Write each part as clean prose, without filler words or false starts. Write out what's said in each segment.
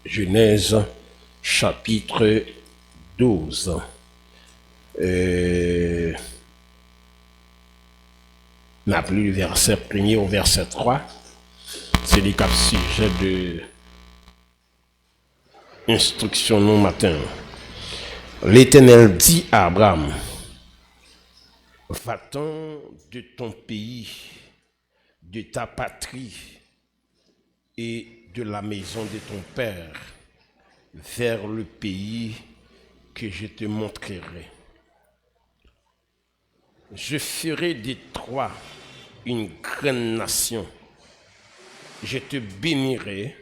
Genèse chapitre 12. N'a plus le verset 1er au verset 3. C'est les quatre sujets de instruction non matin. L'Éternel dit à Abraham, va-t'en de ton pays, de ta patrie et de la maison de ton père vers le pays que je te montrerai. Je ferai de toi une grande nation. Je te bénirai,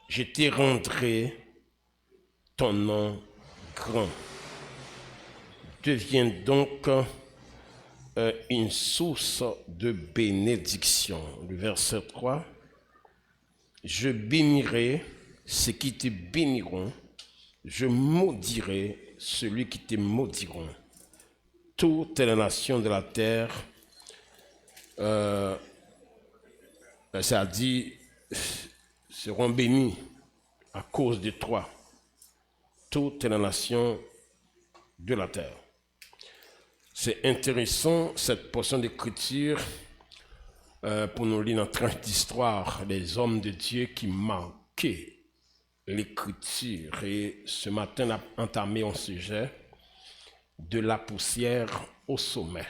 je te rendrai ton nom grand. Deviens donc une source de bénédiction. Le verset 3. Je bénirai ceux qui te béniront, je maudirai celui qui te maudiront. Toutes les nations de la terre, ça dit, seront bénies à cause de toi. Toutes les nations de la terre. C'est intéressant cette portion d'écriture pour nous lire une tranche d'histoire des hommes de Dieu qui marquaient l'écriture. Et ce matin, on a entamé un sujet de la poussière au sommet.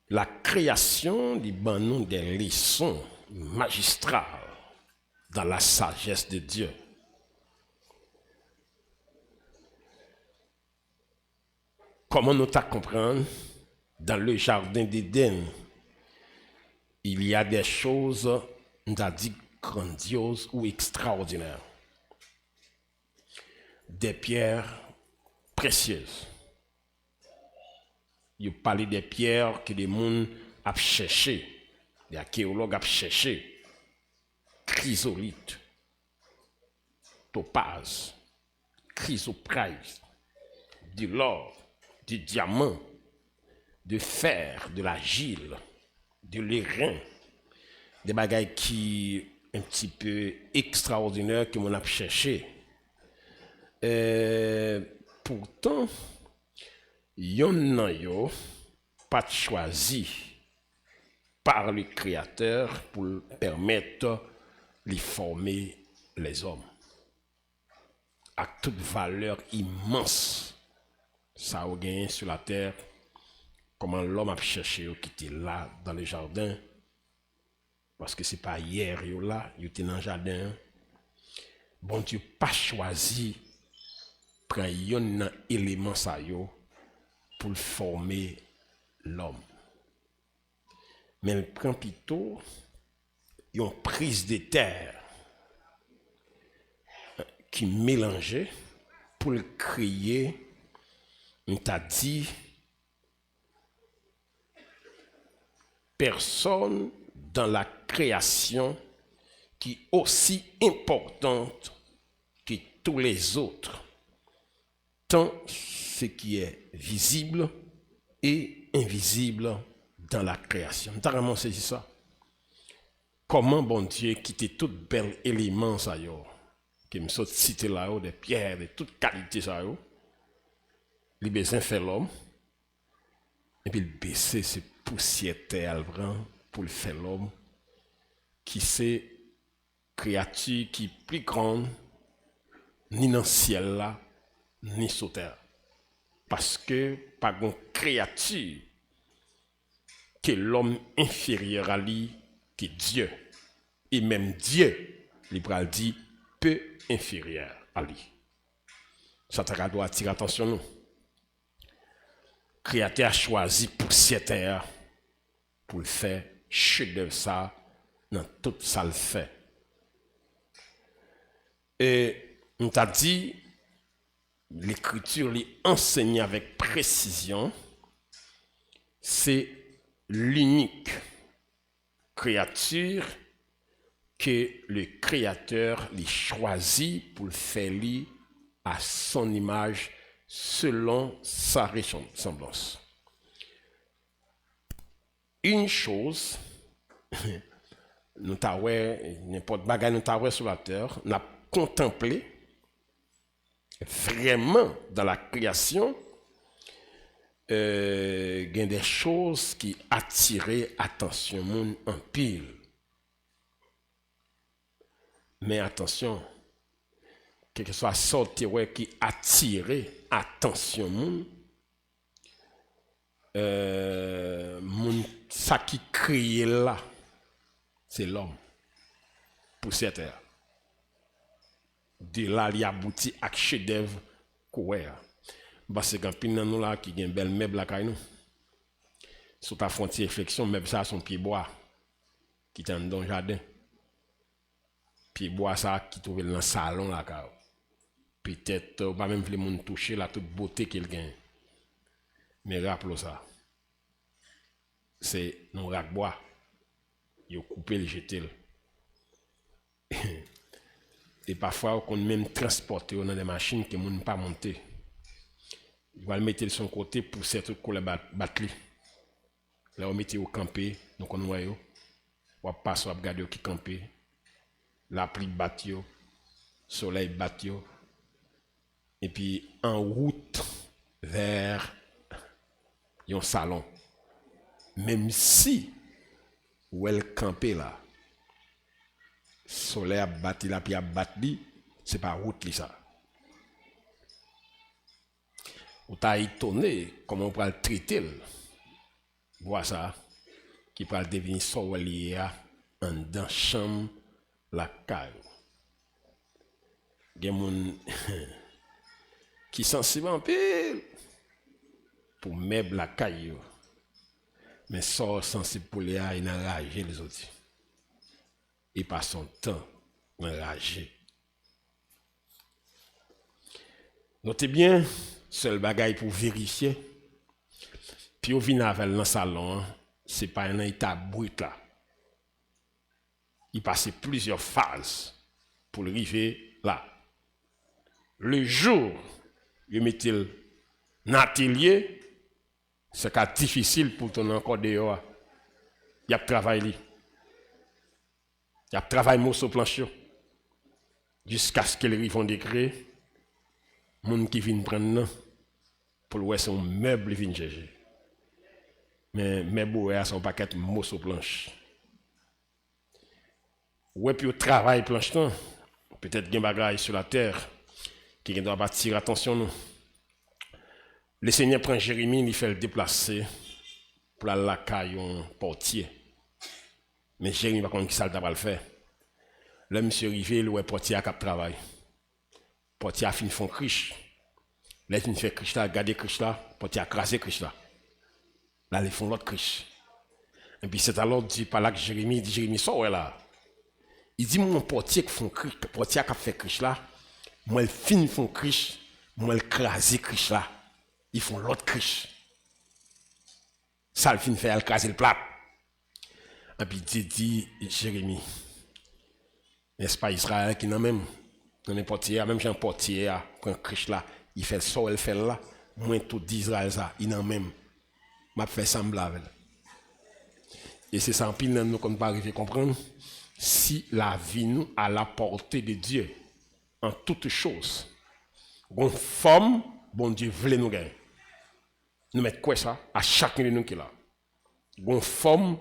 La création du banon des leçons magistrales dans la sagesse de Dieu. Comment nous t'as comprendre? Dans le jardin d'Éden, il y a des choses, on a dit, grandioses ou extraordinaires. Des pierres précieuses. Il parlait des pierres que les gens ont cherché, les archéologues ont cherché. Chrysolite, topaz, chrysoprase, de l'or, du diamant, de fer, de l'argile, de l'airain, des bagailles qui un petit peu extraordinaires que l'on a cherché. Pourtant, yon nan yo pas choisi par le Créateur pour permettre de former les hommes. À toute valeur immense, ça a gagné sur la terre, comment l'homme a cherché qui était là dans le jardin, parce que c'est pas hier yo là, il était dans le jardin. Bon Dieu pas choisi prend un élément ça yo pour former l'homme. Mais il prend plutôt une prise de terre qui mélangeait pour créer, on t'a dit, personne dans la création qui est aussi importante que tous les autres, tant ce qui est visible et invisible dans la création. T'as vraiment saisi ça? Comment bon Dieu quitte tout bel élément ça yo, qui me saute citer là-haut des pierres de toute qualité ça yo, il besoin faire l'homme et puis il baisser ces poussières terre pour le faire l'homme qui c'est créature qui est plus grande ni dans le ciel là ni sur terre, parce que pas une créature que l'homme inférieur à lui que Dieu, et même Dieu, il dit peu inférieur à lui. Ça doit attirer attention nous. Créateur a choisi pour cette terre pour le faire chef-d'œuvre ça dans tout ça le fait. Et on t'a dit l'écriture lui enseigne avec précision, c'est l'unique créature que le Créateur lui choisit pour le faire lui à son image selon sa ressemblance. Une chose nous avons n'importe bagage nous avons sur la terre, nous avons contemplé vraiment dans la création il y a des choses qui attiraient attention moun en pile. Mais attention, quelque soit sorti qui attirait attention moun, ça qui crée là, c'est l'homme pour cette terre. De là, il y a abouti à chef-d'œuvre courir. Parce que quand nous là qui a un bel meuble là nous, sur ta frontière réflexion, meuble ça son pied bois qui est dans le jardin. Pied bois ça qui trouve dans le salon là. Peut-être pas même les gens toucher la toute beauté qu'il gagne. Mais rappelez ça. C'est non rack bois. Il a coupé le jeté. Et parfois on même transporter dans des machines que ne pas monter. Il va le mettre de son côté pour cette truc la battre. Là on mettait au camper, donc on voit on passe à regarder qui camper. La pluie bat yo, soleil bat yo. Et puis en route vers un salon. Même si où elle campait là, soleil a battu la puis a battu, c'est pas route li ça. Ou t'as étonné comment on peut le traiter. Voilà ça qui peut devenir soleil en dans chambre la caille. Il y a des gens qui sont sensibles en pile pour meuble la caille. Mais sont sensibles pour les a, ils enragent les autres. Ils passent son temps enragé. Notez bien, seul bagaille pour vérifier. Puis au vinavel dans le salon, c'est pas un état brut là. Il passait plusieurs phases pour arriver là. Le jour, il mettait dans l'atelier, c'est difficile pour ton encore dehors. Il y a travaillé. Il y a travaillé morceau plancher. Jusqu'à ce qu'ils arrivent en décret, les gens qui viennent prendre pour voir son meuble viennent chercher. Mais mes beaux sont paquet de morceaux planche. Ouais, puis au travail planche peut-être qu'il y a des bagages sur la terre qui doivent attirer attention nous. Le Seigneur prend Jérémie, il fait le déplacer pour la caille un portier. Mais Jérémie, par contre, qui ça va le faire? Là, monsieur arrivé, le portier a cap travail. Portier a fini font criche. Là, il fait criche là, garder criche là, portier a crasé criche là. Là, ils font l'autre criche. Et puis c'est alors dit par là que Jérémie dit Jérémie sort là. Il dit mon portier qui font criche, portier qui a fait criche là, moi le fin font criche, moi le crasé criche là. Ils font l'autre criche. Ça le fin fait elle craser le plat. Et puis il dit Jérémie, n'est-ce pas Israël qui n'a même dans les portiers, même Jean portier prend criche là, il fait ça, elle fait là, moi tout d'Israël ça, il n'a même m'a fait semblable. Et c'est ça en pile nous qu'on ne pas arriver à comprendre si la vie nous à la portée de Dieu en toutes choses. Une forme, bon Dieu voulait nous gagner. Nous mettons quoi ça à chacun de nous qui est là. Une forme,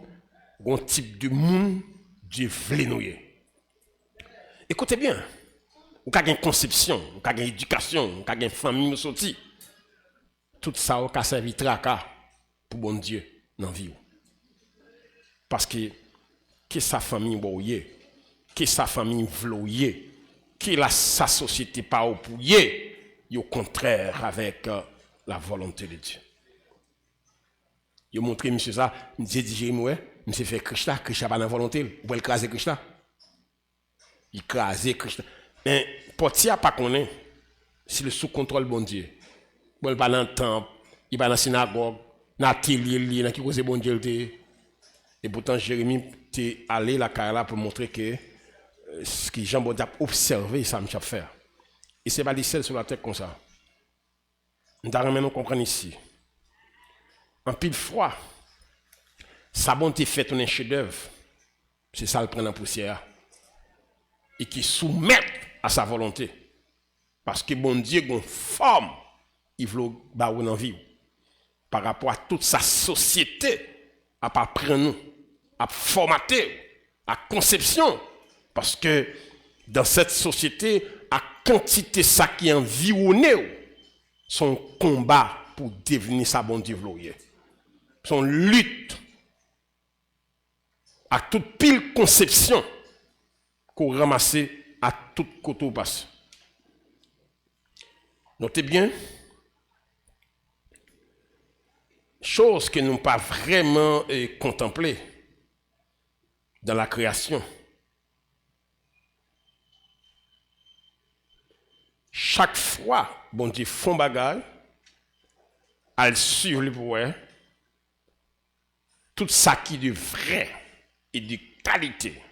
un type de monde, Dieu voulait nous gagner. Écoutez bien, vous avez une conception, vous avez une éducation, vous avez une famille sortie. Tout ça, vous avez servi tracas pour bon Dieu dans la vie. Parce que sa famille voyait, que sa famille voyait, que sa société pas au pouillé, au contraire avec la volonté de Dieu. Il a montré monsieur ça, il dit Jérémie, monsieur fait Krishna, Krishna pas dans la volonté, vous écraser Krishna. Il écraser Krishna. Mais portier pas connaît, c'est le sous contrôle bon Dieu. Il va dans le temple, il va dans la synagogue, dans l'atelier, dans qui cause bon Dieu. Et pourtant Jérémie était allé la carrière pour montrer que ce que Jean Baudin a observé, ça me fait faire. Et c'est pas les seuls sur la tête comme ça. Nous devons comprendre ici. En pile froid, sa bonté fait un chef-d'œuvre. C'est ça le prend en poussière. Et qui soumettent à sa volonté. Parce que bon Dieu a une forme, il veut bah dans vie. Par rapport à toute sa société, à pas prendre nous, à formater, à conception. Parce que dans cette société, à quantité ça qui environne son combat pour devenir sa bon Dieu vouloir. Son lutte à toute pile conception qu'on ramasse à tout côté où passe. Notez bien, chose que nous n'avons pas vraiment contemplée dans la création. Chaque fois, bon Dieu font bagage, elle suit le pouvoir, tout ça qui est de vrai et de qualité.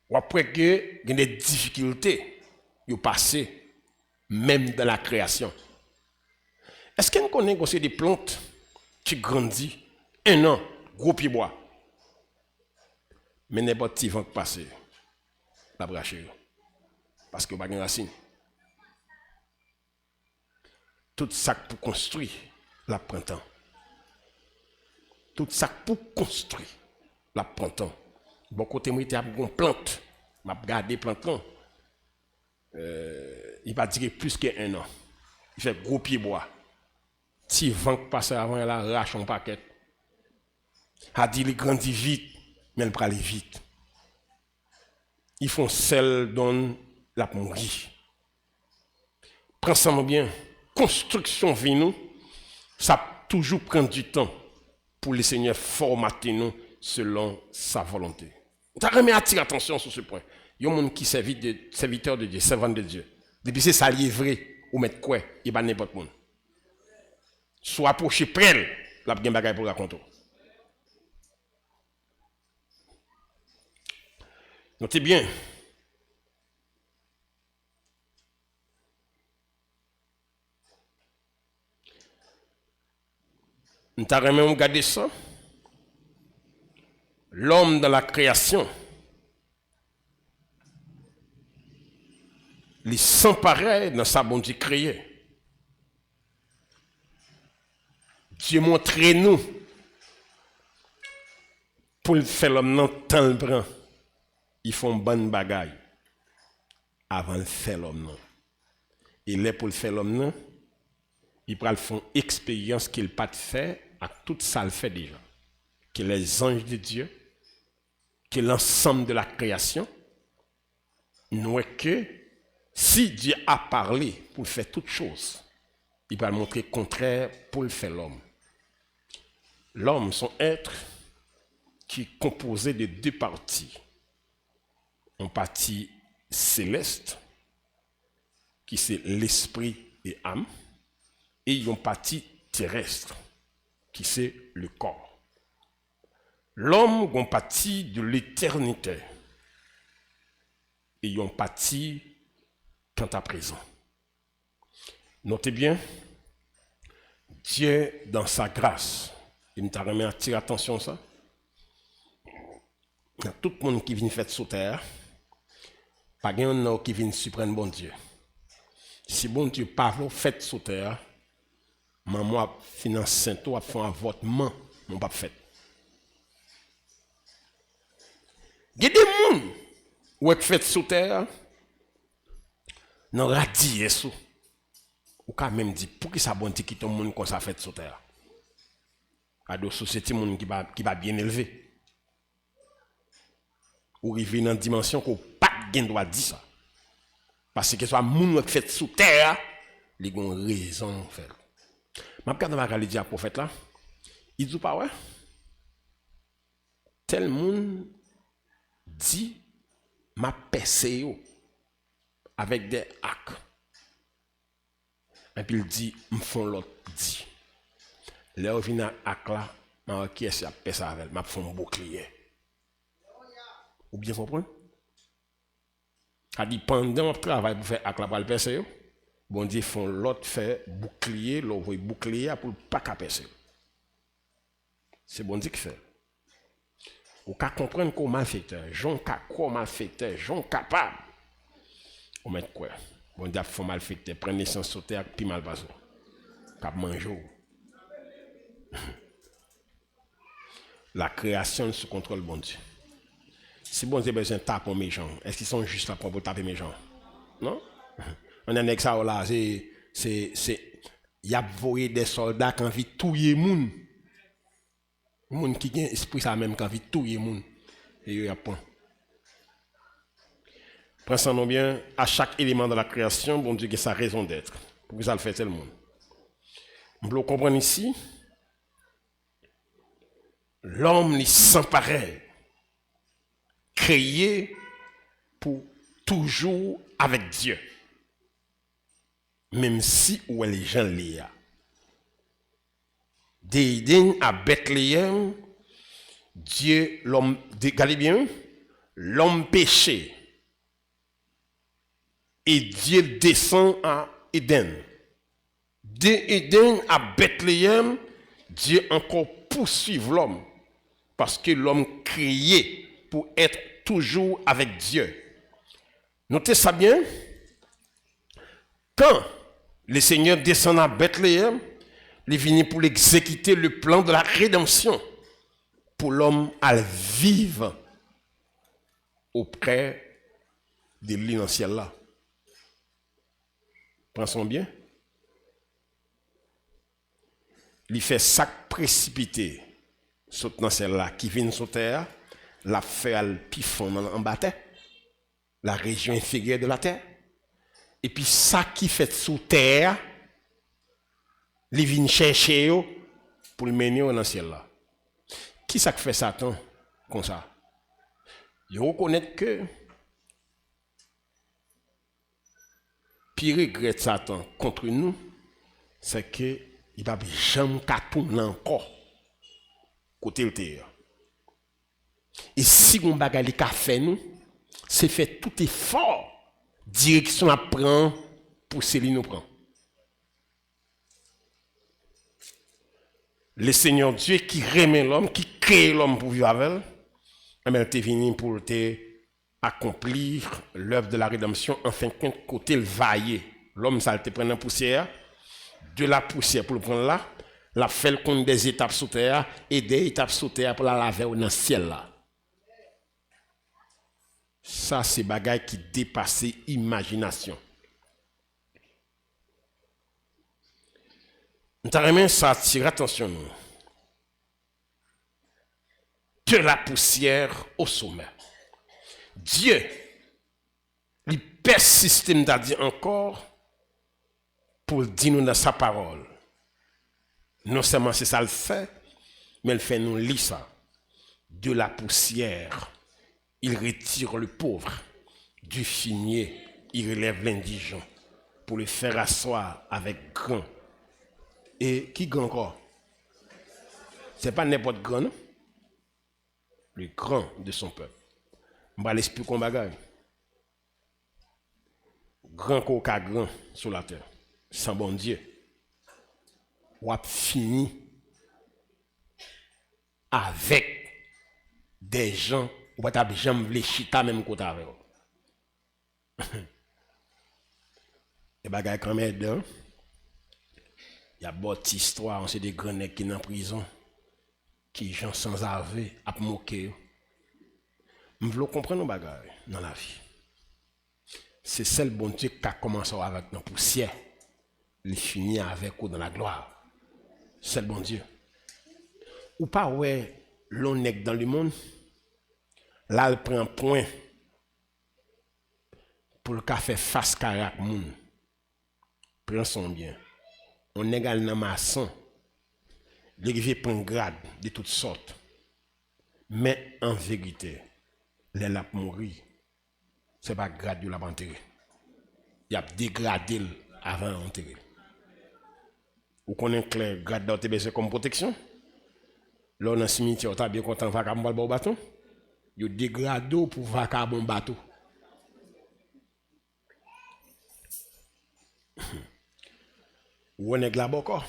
Ou après que il y a des difficultés, ils passent même dans la création. Est-ce qu'on connaît aussi des plantes qui grandissent 1 an, gros pied bois, mais n'importe petit vent qui passe, la brache, parce que pas de racine. Tout ça pour construire, la printemps. Tout ça pour construire, la printemps. Bon côté moi, il y a une plante, m'a regardé plante là. Il va durer plus que 1 an. Il fait gros pied bois. Si vent passe avant, il arrache un paquet. A dit il grandit vite, mais il va aller vite. Ils font sel donne la mourir. Prends ça bien. Construction vient nous, ça toujours prend du temps pour le Seigneur formater nous selon sa volonté. Tu as attirer attention sur ce point. Il y a un monde qui serviteur de Dieu, servant de Dieu. Depuis c'est ça vrai, ou mettre quoi, il va n'importe monde. Soit approché près, la bien bagaille pour raconter. Notez bien. Nous avons regardé ça. L'homme dans la création, il s'emparait dans sa bonté créée. Dieu montre nous pour faire l'homme dans temps le prend. Ils font bonne bagaille avant de faire l'homme. Et là pour faire l'homme, ils font expérience qu'il pas fait à tout ça le fait déjà. Que les anges de Dieu, que l'ensemble de la création, nous que si Dieu a parlé pour faire toutes choses, il va montrer le contraire pour le faire l'homme. L'homme, son être, qui est composé de 2 parties. Une partie céleste, qui c'est l'esprit et âme, et une partie terrestre, qui c'est le corps. L'homme a une partie de l'éternité, et une partie quant à présent. Notez bien, Dieu, dans sa grâce, il nous a remis à tirer attention à ça. Il y a tout le monde qui vient faire sur terre, pas quelqu'un qui vient supprendre bon Dieu. Si bon Dieu parle, fait sur terre, maman finance saint-to a fait un avortement, mon pas fait. Il y a des gens qui fait sur terre, non radie sous. Ou quand même dit pour que ça bon Dieu qui ton monde comme ça fait sur terre. À des sociétés monde qui va bien élevé. Ou arriver dans une dimension qu'on pas gain droit dire ça. Parce que soit moun qui fait sous terre, ils ont raison de faire. Je regarde le prophète là. Il dit pas ouais. Tel monde dit m'a percé avec des actes. Et puis il dit me font l'autre dit. Là vient à acte là, m'a qui est-ce a percé avec, m'a font bouclier. Ou bien comprendre? A dit pendant le travail pour faire acte là pour le percer. Bon Dieu font l'autre fait bouclier, l'autre bouclier pour pas percer. C'est bon Dieu qui fait. Ou qu'à comprendre qu'on malfaiteur, j'en qu'à quoi malfaiteur, j'en capable. On met quoi? Bon Dieu faut malfaiteur, prendre naissance sur terre puis mal passe. Cap manger. La création sous contrôle bon Dieu. Si bon Dieu besoin de taper méchant, est-ce qu'ils sont juste là pour taper méchant? Non? On a un ça là, y a voyé des soldats qui ont envie de tuer moun. Moun qui a esprit ça même qui a envie de tuer moun. Et il y a point. Pensons bien, à chaque élément de la création, bon Dieu a sa raison d'être. Pour que ça le fait tout le monde. Vous pouvez comprendre ici, l'homme est sans pareil, créé pour toujours avec Dieu. Même si où les gens l'y a. D'Éden à Bethléem, Dieu, l'homme, regardez bien, l'homme péché. Et Dieu descend à Éden. D'Éden à Bethléem, Dieu encore poursuit l'homme. Parce que l'homme créé pour être toujours avec Dieu. Notez ça bien. Quand le Seigneur descend à Bethléem, il est venu pour exécuter le plan de la rédemption. Pour l'homme à vivre auprès de l'innocent là. Pensons bien. Il fait sac précipité saute dans celle-là qui vient sur terre, la fait al pifon en bas terre, la région inférieure de la terre. Et puis ça qui fait sous terre, il vient chercher pour le mener dans le ciel là. Qui ça fait Satan comme ça? Il reconnaît que pire regret de Satan contre nous, c'est que il va jamais tourner encore côté le terre. Et si on bagaille qu'a fait nous, c'est fait tout effort direction à prendre pour celui nous prend. Le Seigneur Dieu qui remet l'homme, qui crée l'homme pour vivre avec elle, il est venu pour accomplir l'œuvre de la rédemption, enfin côté le vailler. L'homme ça te prend en poussière, de la poussière pour le prendre là, la fait le compte des étapes sous terre et des étapes sous terre pour la laver dans le ciel là. Ça c'est bagaille qui dépasse imagination. Nous ça attire attention nous. De la poussière au sommet. Dieu, il persiste à dire encore pour dire nous dans sa parole. Non seulement c'est ça le fait, mais il fait nous lire ça. De la poussière, il retire le pauvre. Du fumier, il relève l'indigent pour le faire asseoir avec grand. Et qui grand encore? C'est pas n'importe grand, non? Le grand de son peuple. Je vais l'expliquer comme bagaille. Grand coca grand sur la terre, sans bon Dieu. Ou a fini avec des gens ou pas t'as jamais les chita même côté avec. Et bagaille quand même dedans. Il y a beaucoup d'histoires, on sait des grands nègres qui sont en prison, qui gens sans arver, à moquer. Nous voulons comprendre nos bagages dans la vie. C'est celle bon Dieu qui a commencé avec nos poussières, il finit avec eux dans la gloire. C'est le bon Dieu. Ou pas ouais, l'on nègre dans le monde, là il prend point pour le café face carac moun. Prends son bien. On égal dans maçon, il prend grade de toutes sortes. Mais en vérité, les lap mourir, ce n'est pas grade de la enterré. Il a dégradé avant d'enterrer. Vous connaissez clair grade d'OTBC comme protection? Là, dans le cimetière, vous êtes bien content de faire un bon bâton? Vous dégradez pour faire un bon bateau. Ou on est là beaucoup.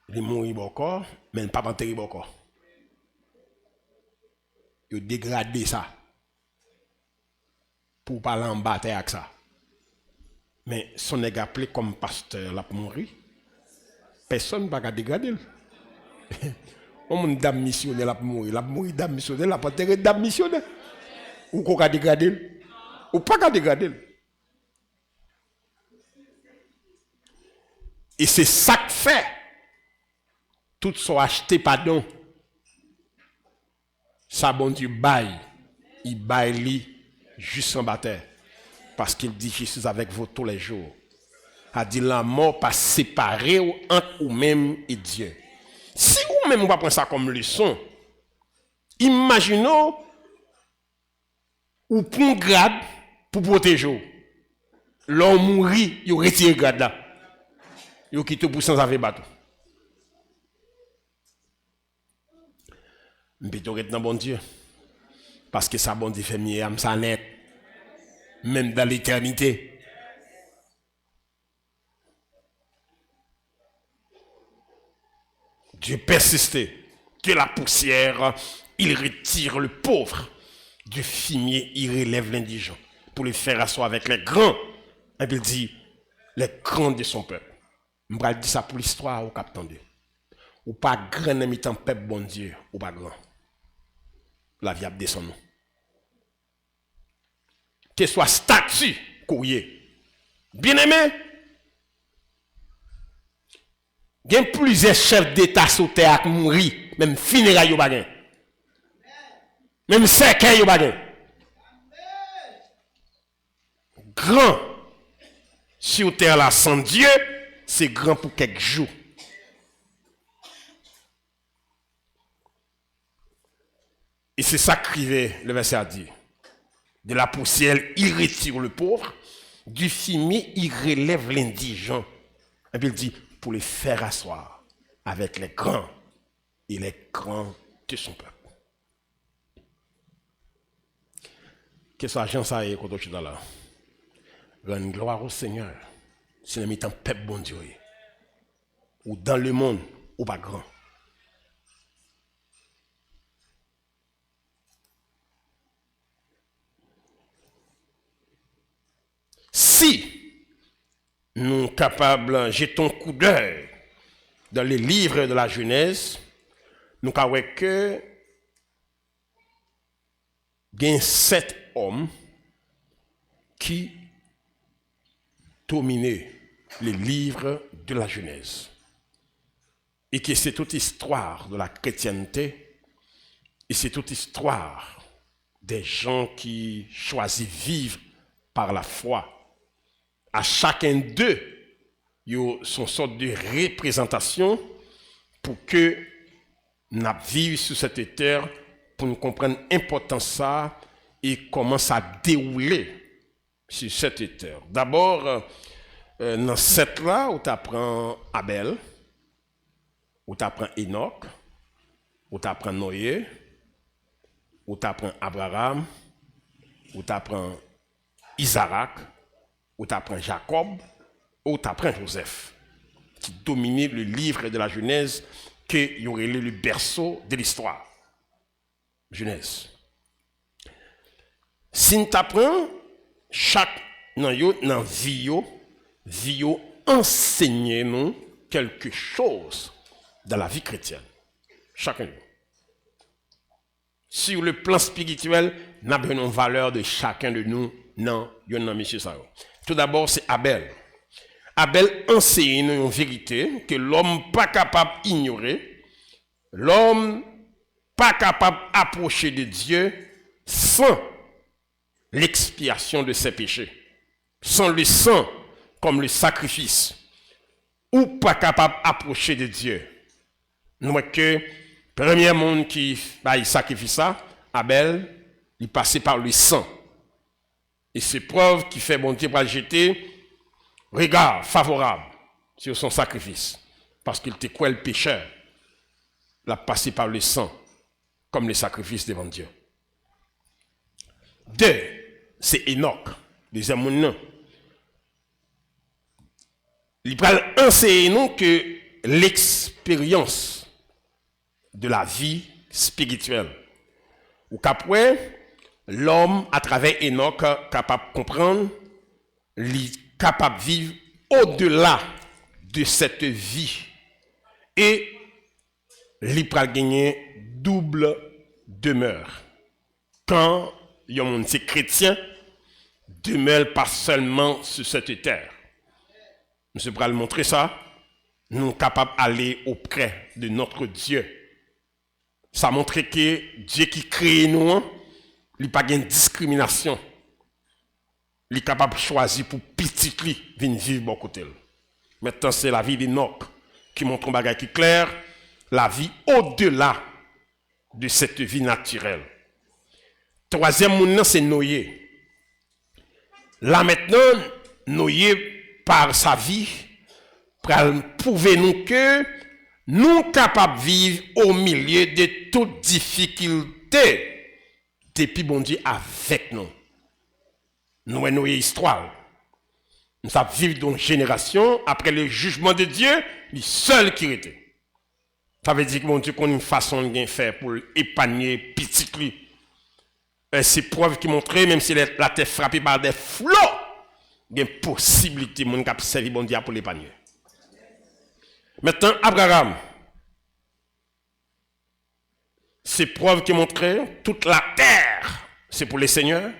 Il mourit beaucoup, mais il ne pas enterré beaucoup. il a dégradé ça pour pas l'embattre avec ça. Mais son nègre appelé comme pasteur l'a mourir. Personne ne va dégrader. On a dame missionnaire l'a mourir dame missionnaire, l'a pas terre dame missionnaire. Ou qu'on va dégrader. Ou pas qu'à dégrader. Et c'est ça que fait. Tout sont achetés pardon. Ça bon Dieu baille. Il baille lui juste en bataille. Parce qu'il dit je suis avec vous tous les jours. A dit la mort pas séparée entre ou même et Dieu. Si ou même on va prendre ça comme leçon, imaginons ou prend grade pour protéger. L'homme mourit, il retire grade là. Il quitte pour sans avec bateau. Mais tu dans bon Dieu. Parce que ça bon Dieu fait mieux âme ça net. Même dans l'éternité. Dieu persiste. Que la poussière, il retire le pauvre. Du fumier, il relève l'indigent. Pour le faire asseoir avec les grands. Et puis il dit, les grands de son peuple. Je vais dire ça pour l'histoire au cap tendu. Ou pas grand ami tant peuple bon Dieu, ou pas grand. La vie a descendu. Que soit statut, courrier. Bien aimé, il y a plusieurs chefs d'État sur terre qui mourent, même funérailles au bagage. Même cercueil au bagage. Grand sur terre là sans Dieu, c'est grand pour quelques jours. Et c'est ça qu'écrivait le verset a dit. De la poussière, il retire le pauvre. Du fumier, il relève l'indigent. Et puis il dit, pour le faire asseoir avec les grands et les grands de son peuple. Que soit agent ça est quand on est là. Rendre gloire au Seigneur. C'est le mi-temps peuple bon Dieu. Ou dans le monde, ou pas grand. Si nous sommes capables de jeter un coup d'œil dans les livres de la Genèse, nous avons que il y a 7 hommes qui dominaient les livres de la Genèse. Et que c'est toute histoire de la chrétienté, et c'est toute histoire des gens qui choisissent vivre par la foi. À chacun d'eux, il y a son sorte de représentation pour que nous vivions sur cette terre, pour nous comprendre l'importance de ça et comment ça dérouler sur cette terre. D'abord, dans cette là, où tu apprends Abel, où tu apprends Enoch, où tu apprends Noé, où tu apprends Abraham, où tu apprends Isaac, où tu apprends Jacob, où tu apprends Joseph, qui dominait le livre de la Genèse, qui y aurait le berceau de l'histoire. Genèse. Si nous apprends chaque dans vie enseigner nous quelque chose dans la vie chrétienne. Chacun. Sur le plan spirituel, nous avons une valeur de chacun de nous. Non, il y a monsieur ça. Tout d'abord, c'est Abel. Abel enseigne une vérité que l'homme pas capable d'ignorer. L'homme pas capable d'approcher de Dieu sans l'expiation de ses péchés. Sans le sang comme le sacrifice. Ou pas capable d'approcher de Dieu. Nous voyons que le premier monde qui sacrifie ça, Abel, il passait par le sang. Et c'est preuve qui fait bon Dieu pour le jeter regard favorable sur son sacrifice. Parce qu'il était quoi le pécheur? Il a passé par le sang comme le sacrifice devant Dieu. 2, c'est Enoch, deuxième monde. Il va enseigner nous que l'expérience de la vie spirituelle Ou qu'après, l'homme, à travers Enoch, capable de comprendre, capable de vivre au-delà de cette vie. Et il peut gagner double demeure. Quand il y a un monde chrétien, demeure pas seulement sur cette terre. Monsieur Pral montrer ça, nous sommes capables d'aller auprès de notre Dieu. Ça montre que Dieu qui crée nous, il n'y a pas de discrimination. Il est capable de choisir pour petit lui venir vivre bon côté. Maintenant, c'est la vie d'Enoch qui montre un bagage qui est clair, la vie au-delà de cette vie naturelle. Troisième monde, c'est Noé. Là maintenant, Noé, par sa vie, pour prouver nous que nous sommes capables de vivre au milieu de toutes difficultés depuis bon Dieu avec nous. Nous avons une histoire. Nous savons vivre dans une génération après le jugement de Dieu, le seul qui était. Ça veut dire que mon Dieu qu'on a une façon de faire pour épargner petit lui. C'est preuve qui montre, même si la terre frappée par des flots, il y a une possibilité de servir bon Dieu pour l'épargner. Maintenant, Abraham, c'est preuve qui montre toute la terre, c'est pour les seigneurs.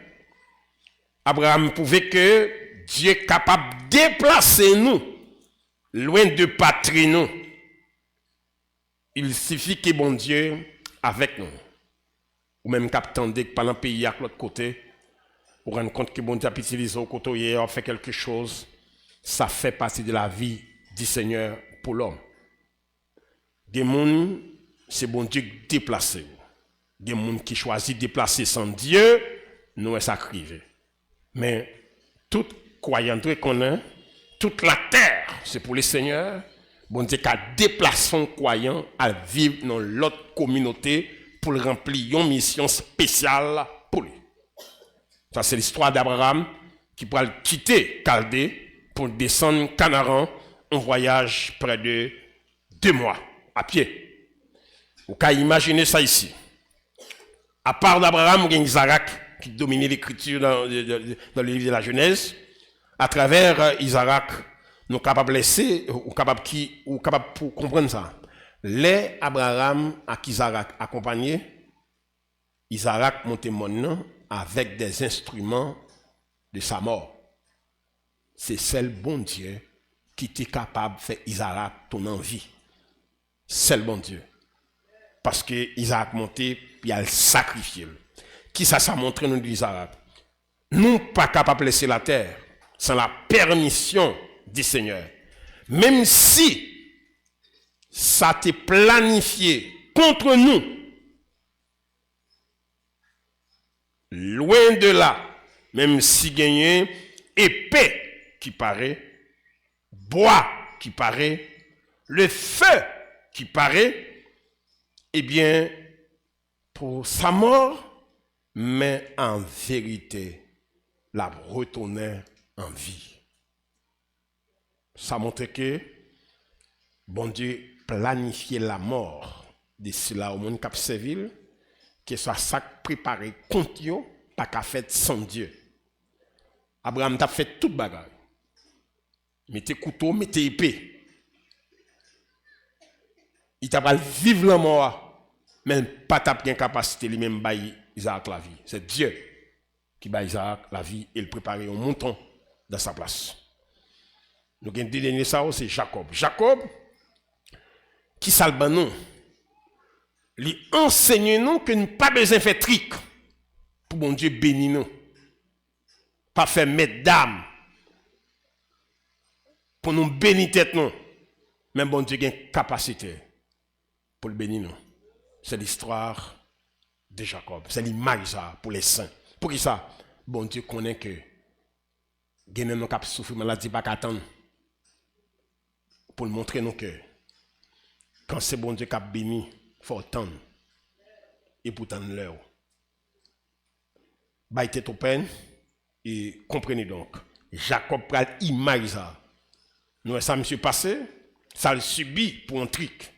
Abraham pouvait que Dieu est capable de déplacer nous loin de patrie nous. Il suffit que bon Dieu avec nous. Ou même qu'attendez que pendant le pays à l'autre côté, vous rendez compte que bon Dieu a utilisé au côté hier, fait quelque chose, ça fait partie de la vie du Seigneur pour l'homme. Des gens, c'est bon Dieu qui déplace. Des gens qui choisissent de déplacer sans Dieu, nous est sacrifié. Mais tout croyant qu'on a, toute la terre, c'est pour les seigneurs. Bon Dieu qui a déplacé son croyant à vivre dans l'autre communauté pour remplir une mission spéciale pour lui. Ça, c'est l'histoire d'Abraham qui pourra quitter Chaldée pour descendre Canaan en voyage près de 2 mois à pied. Vous pouvez imaginer ça ici. À part d'Abraham, il y a Isaac qui dominait l'écriture dans le livre de la Genèse. À travers Isaac, nous sommes capables de laisser, ou capables pour comprendre ça. Les Abraham à Isaac accompagné, Isaac montait mon nom avec des instruments de sa mort. C'est seul bon Dieu qui était capable de faire Isaac ton envie. Seul bon Dieu. Parce que Isaac montait, puis il a sacrifié. Qui ça montre nous d'Isaac? Nous pas capables de laisser la terre sans la permission du Seigneur. Même si ça t'est planifié contre nous, loin de là, même si gagné épée qui paraît, bois qui paraît, le feu qui paraît, eh bien, pour sa mort, mais en vérité, la retournait en vie. Ça montre que bon Dieu planifiait la mort de cela au monde cap Séville, que soit ça préparé contre eux, pas qu'à fait sans Dieu. Abraham t'a fait toute bagarre. Mettez couteau, mettez épée. Il t'a pas vivre la mort, mais pas t'a bien capacité lui-même bailler Isaac la vie. C'est Dieu qui baille Isaac la vie et le préparer au mouton dans sa place. Nous avons dit dernier ça, c'est Jacob. Jacob, qui salbe nous, lui enseigne nous que nous pas besoin de faire trick pour bon Dieu bénir nous. Pas faire mettre d'âme pour nous bénir tête nous. Mais bon Dieu a une capacité pour le bénir nous. C'est l'histoire de Jacob. C'est l'image pour les saints. Pour qui ça? Bon Dieu connaît que nous avons souffert maladie pas qu'attendre. Pour montrer nous que quand c'est bon Dieu qui a béni, il faut attendre. Et pourtant l'heure. Baïté ton peine et comprenez donc. Jacob pral image ça. Nous ça monsieur passé, ça le subit pour un trick.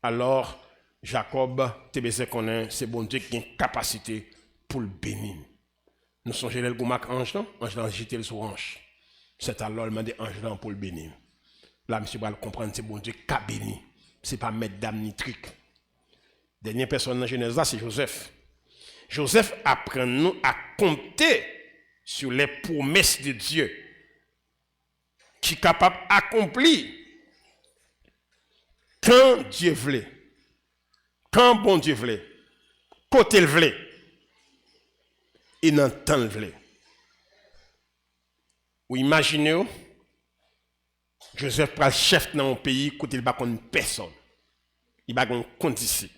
Alors Jacob, te besoin connaît, c'est bon Dieu qui a une capacité pour le bénir. Nous songeons le goumak ange, non? Ange là, jeter le sur ange. C'est alors le demande ange là pour le bénir. Là, monsieur va le comprendre, c'est bon Dieu qui a béni. C'est pas mettre dame ni truc. Dernière personne dans Genèse là, c'est Joseph. Joseph apprend nous à compter sur les promesses de Dieu qui est capable d'accomplir quand Dieu voulait, quand bon Dieu voulait, côté le voulait, et dans le temps le voulait. Ou imaginez, Joseph prend le chef dans un pays côté il n'y a pas personne, il n'y a pas de condition,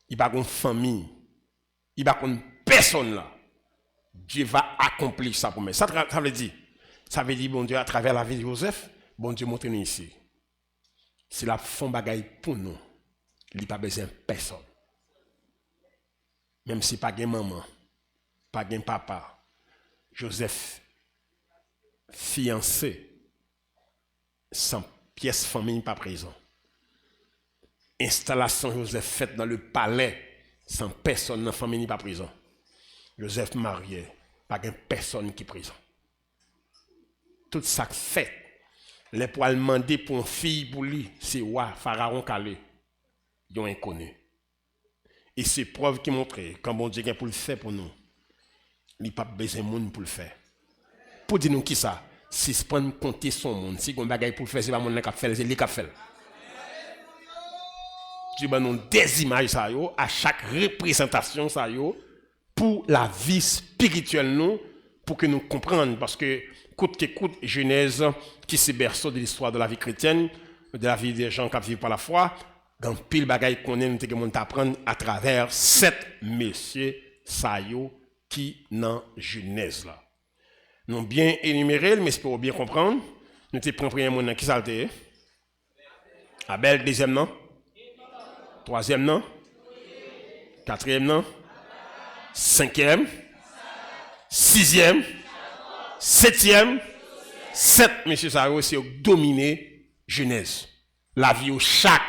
il n'y a pas de famille, il n'y a pas de personne là. Dieu va accomplir sa promesse. Ça veut dire, bon Dieu, à travers la vie de Joseph, bon Dieu montre nous ici. Si la fond bagaille pour nous, il n'y a pas besoin de personne. Même si pas de maman, pas de papa, Joseph, fiancé, sans pièce famille pas présent. Installation Joseph faite dans le palais, sans personne dans la famille pas présent. Joseph marié, pas de personne qui est présent. Tout ça fait. Les poils demandé pour une fille pour lui, c'est roi, Pharaon Calais. Ils ont inconnu. Et c'est preuve qui montre quand bon Dieu pour le faire pour nous. Il n'y a pas besoin de monde pour le faire. Pour dire nous qui ça? Si se prend compter son monde, si on bagaille pour le faire, c'est pas mon qui fait, c'est lui qui fait. Tu vas nous des images ça yo, à chaque représentation ça yo, pour la vie spirituelle nous, pour que nous comprenions, parce que coûte que coûte Genèse qui se berceau de l'histoire de la vie chrétienne, de la vie des gens qui vivent par la foi, dans pile bagaille qu'on est nous te apprendre à travers 7 messieurs ça yo qui dans Genèse là. Nous bien énuméré, mais pour bien comprendre, nous te prenons premier monde qui s'alté. Abel deuxième nom, troisième nom, quatrième nom, cinquième, sixième, septième, 7 monsieur Saro, c'est dominer Genèse. La vie où chaque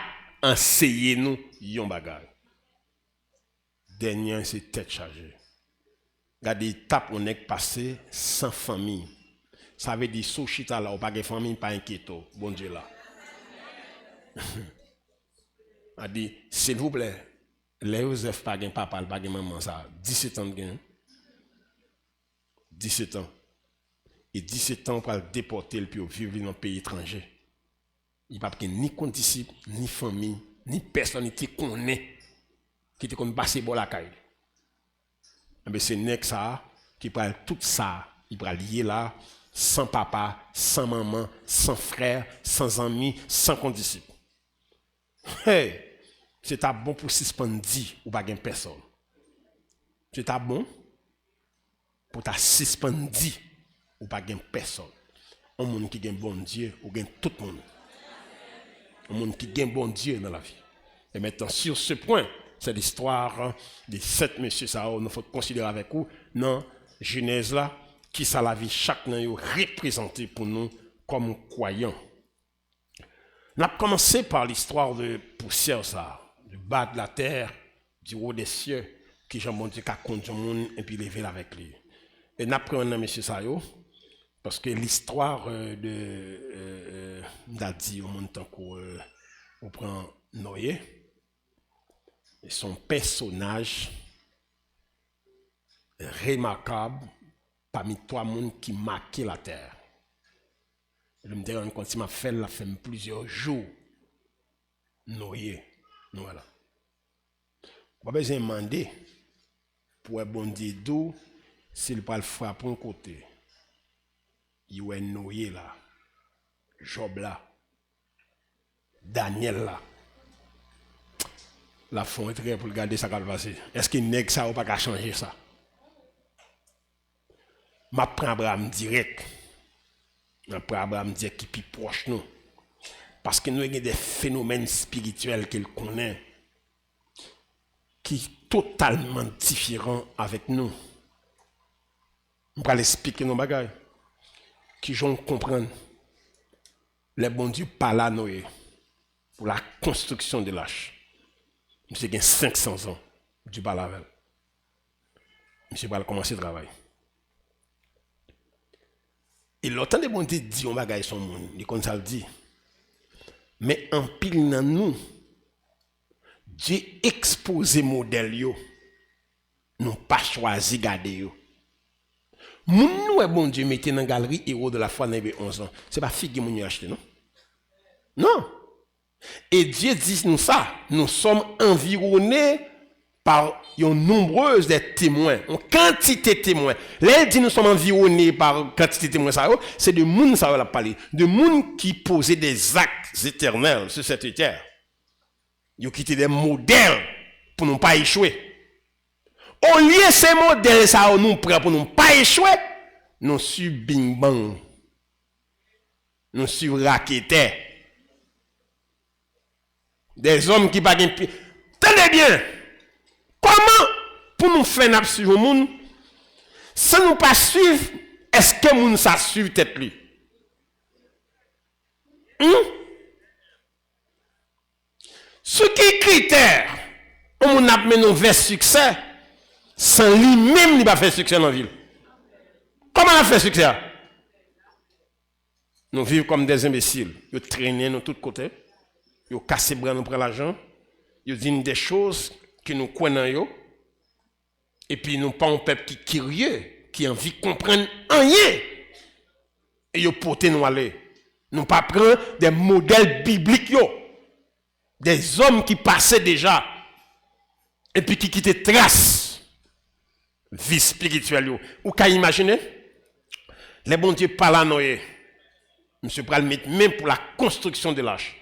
enseigné nous yon bagay. Dernier c'est tête chargée. Regardez étape on est passé sans famille. Ça veut dire sous chita là, ou pas de famille, pas inquiéto. Bon Dieu là. A dit, s'il vous plaît, les Joseph pas de papa, pas de maman, ça, 17 ans de gain. 17 ans. Et 17 ans pour le déporter puis vivre dans un pays étranger. Il n'y a pas ni condisciple, ni famille, ni personne qui connaît, qui te connaît passer pour la caille. Mais c'est Nek ça qui prend tout ça, il prend lier là, sans papa, sans maman, sans frère, sans ami, sans condisciple. Hey, c'est ta bon pour suspendre ou pas gain personne. C'est ta bon pour ta suspendre ou pas gain personne. Un monde qui gagne bon Dieu ou gagne tout le monde. Un monde qui gagne bon Dieu dans la vie. Et maintenant sur ce point, c'est l'histoire des 7 messieurs ça nous faut considérer avec vous dans Genèse là qui ça la vie chaque nan yo représenté pour nous comme croyants. On a commencé par l'histoire de poussière ça, du bas de la terre, du haut des cieux qui Jean bon Dieu qu'a conduit le monde et puis levé avec lui. Et n'a pris un monsieur ça yo parce que l'histoire d'Adi au monde tant qu'on prend Noé. Et son personnage remarquable parmi 3 mondes qui marquaient la terre. Je me dis, quand il m'a fait plusieurs jours, Noé. Voilà. On va besoin demander pour un bon Dieu d'où s'il pas le frapper un côté. Il y a Noé là, Job là, Daniel là. La fond est très pour regarder ça qui va passer. Est-ce qu'il n'est que ça ou pas qu'à changer ça? Je prends Abraham direct. Je prends Abraham direct qui est plus proche nous. Parce que nous avons des phénomènes spirituels qu'il connaît qui sont totalement différents avec nous. Je vais l'expliquer nos bagages. Qui vont comprendre. Les bons Dieu parlent à Noé pour la construction de l'arche. Monsieur a 500 ans. Dieu parle avec elle. Monsieur va commencer le travail. Et l'autant de bon Dieu dit on va gagner son monde. Il comme ça le dit. Mais en pile dans nous, Dieu expose modèle yo. Nous pas choisi garder yo. Moun nou est bon Dieu mettez dans la galerie héros de la foi dans 11 ans. C'est pas figue moun yo acheté non? Non. Et Dieu dit nous ça, nous sommes environnés par une nombreuse des témoins, une quantité de témoins. Là, il dit nous sommes environnés par une quantité de témoins, c'est de moun ça va parler, de moun qui posaient des actes éternels sur cette terre. Ils ont quitté des modèles pour ne pas échouer. Au lieu de ces modèles ça nous prend pour ne pas échouer, nous suivons bing bang. Nous suivons raquetés. Des hommes qui pas gagnent. Tenez bien. Comment pour nous faire un suivre le monde sans nous pas suivre, est-ce que moun ça suit tête lui? Ce qui est critère, on a mené vers succès, sans lui-même il va faire succès dans la ville. Comment on a fait succès? Nous vivons comme des imbéciles. Nous traînons de tous côtés. Nous cassons les bras, nous prenons l'argent. Nous disons des choses que nous connaissons. Et puis nous pas un peuple qui est curieux, qui a envie de comprendre rien. Et nous portons nous aller. Nous pas prendre des modèles bibliques. Des hommes qui passaient déjà. Et puis qui quittaient traces. Vie spirituelle. Ou qu'à imaginer? Les bons dieux paranoïés. Monsieur Pral met même pour la construction de l'arche.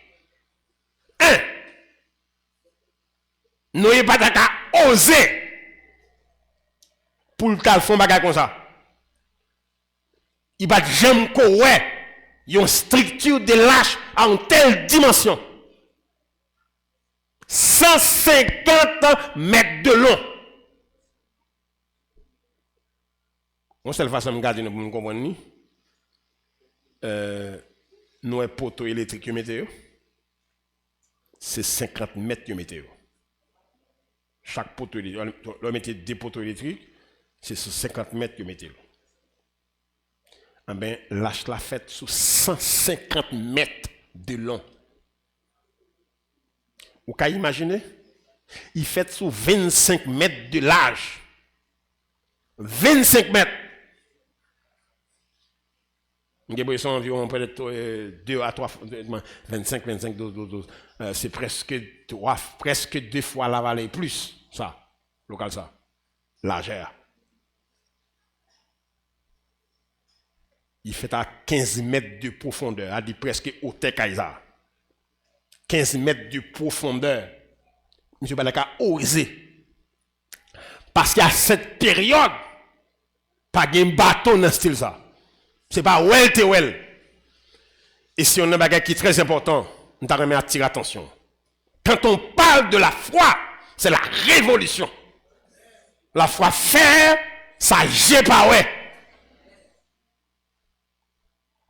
Noé pas qu'à oser pour le cas fond bagage comme ça. Il va jamais courir une structure de l'arche à une telle dimension. 150 mètres de long. On seule façon de garder pour nous comprendre. Nous avons poteau électrique météo. C'est 50 mètres de météo. Chaque poteau électrique, on mettait deux poteaux électriques, c'est sur 50 mètres de météo. Eh bien, l'arche l'a faite sur 150 mètres de long. Vous pouvez imaginer? Il fait sur 25 mètres de large. 25 mètres. Ils sont environ peut-être 2 à 3, 25, 12. C'est presque 2 fois la vallée plus, ça, local ça, largeur. Il fait à 15 mètres de profondeur, à dire presque au Kaiser. 15 mètres de profondeur. M. Balaka a osé. Parce qu'il y a cette période, pas de bateau dans ce style ça. C'est pas well to well. Et si on a un bagage qui est très important, nous devons attirer attention. Quand on parle de la foi, c'est la révolution. La foi faire, ça j'ai pas ouais.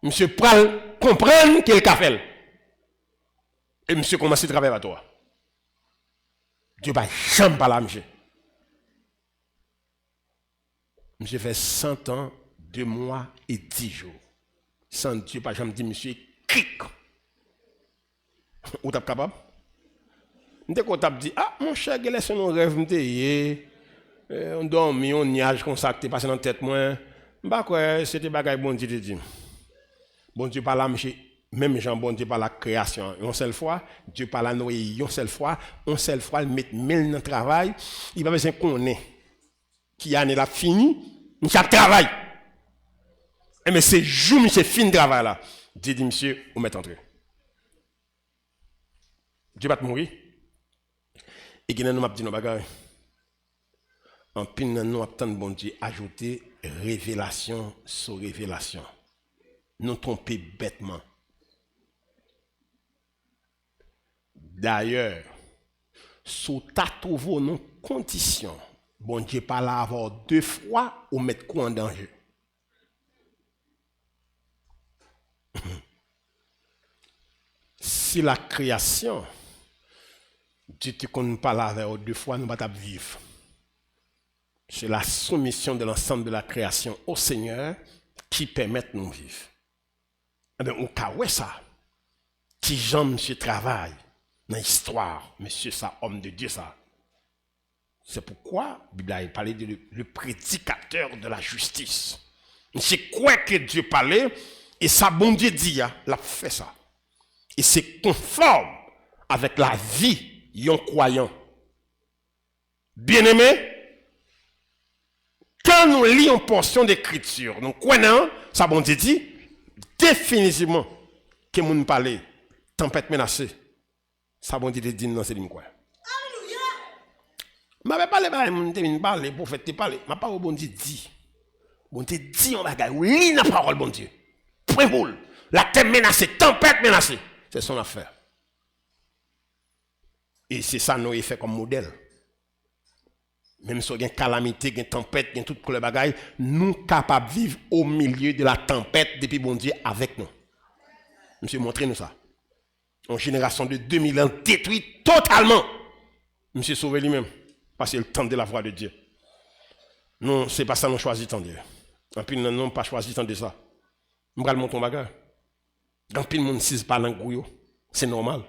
Monsieur Pral comprendre qu'il a fait. Et monsieur commence à travailler à toi. Dieu va jamais pas là, monsieur. Monsieur fait 100 ans, 2 mois et 10 jours. Sans Dieu, pas jamais dit, monsieur, cric. Ou t'es capable? Dès qu'on t'a dit, ah, mon cher, laisse nos rêves, on dormit, on niage, comme ça, que t'es passé dans la tête, moi. Bah, quoi, c'était bagaille, bon Dieu te dit. Bon Dieu parle là, monsieur, même Jean, bon Dieu parle la création. Une seule fois, Dieu parle à Noé, une seule fois, il met 1000 dans le travail, il va besoin qu'on ait. Qui année la fini, il a travail. Et mais c'est jour, monsieur, fin de travail là. Dieu dit, monsieur, vous mettez entrer. Dieu va te mourir. Et qu'il nous a dit nos bagages. En pile, nous attendons bon Dieu ajouter révélation sur révélation. Nous tromper bêtement. D'ailleurs, sous ta trouvé nos conditions, bon Dieu pas là avoir 2 fois ou mettre quoi en danger. Si la création, Dieu te qu'on parle avec eux 2 fois, nous ne pouvons pas vivre. C'est la soumission de l'ensemble de la création au Seigneur qui permet de nous vivre. Eh bien, on a ça. Qui j'aime monsieur travail dans l'histoire, monsieur ça, homme de Dieu ça. C'est pourquoi la Bible a parlé de le prédicateur de la justice. C'est quoi que Dieu parlait et ça, bon Dieu dit, il a fait ça. Et c'est conforme avec la vie d'un croyant. Bien-aimé, quand nous lisons une portion d'écriture, nous connaissons, ça bon Dieu dit, définitivement, que nous parlons, tempête menacée, ça bon Dieu dit, non, c'est quoi. Je ne vais pas parler, le prophète te parle, ma parole bon Dieu dit. Bon Dieu dit on bagaille, oui, la parole bon Dieu. Point boule. La terre menacée, tempête menacée. C'est son affaire. Et c'est ça nous fait comme modèle. Même si il y a une calamité, une tempête, il y a toute le bagaille, nous sommes capables de vivre au milieu de la tempête depuis bon Dieu avec nous. Monsieur, montrez-nous ça. Une génération de 2000 ans détruite totalement. Monsieur sauvé lui-même. Parce qu'il temps de la voix de Dieu. Non, c'est pas ça nous choisit tant Dieu. En plus, nous n'avons pas choisi tant de ça. Nous allons monter un bagage. En plus, nous ne sommes pas dans le grouille. C'est normal.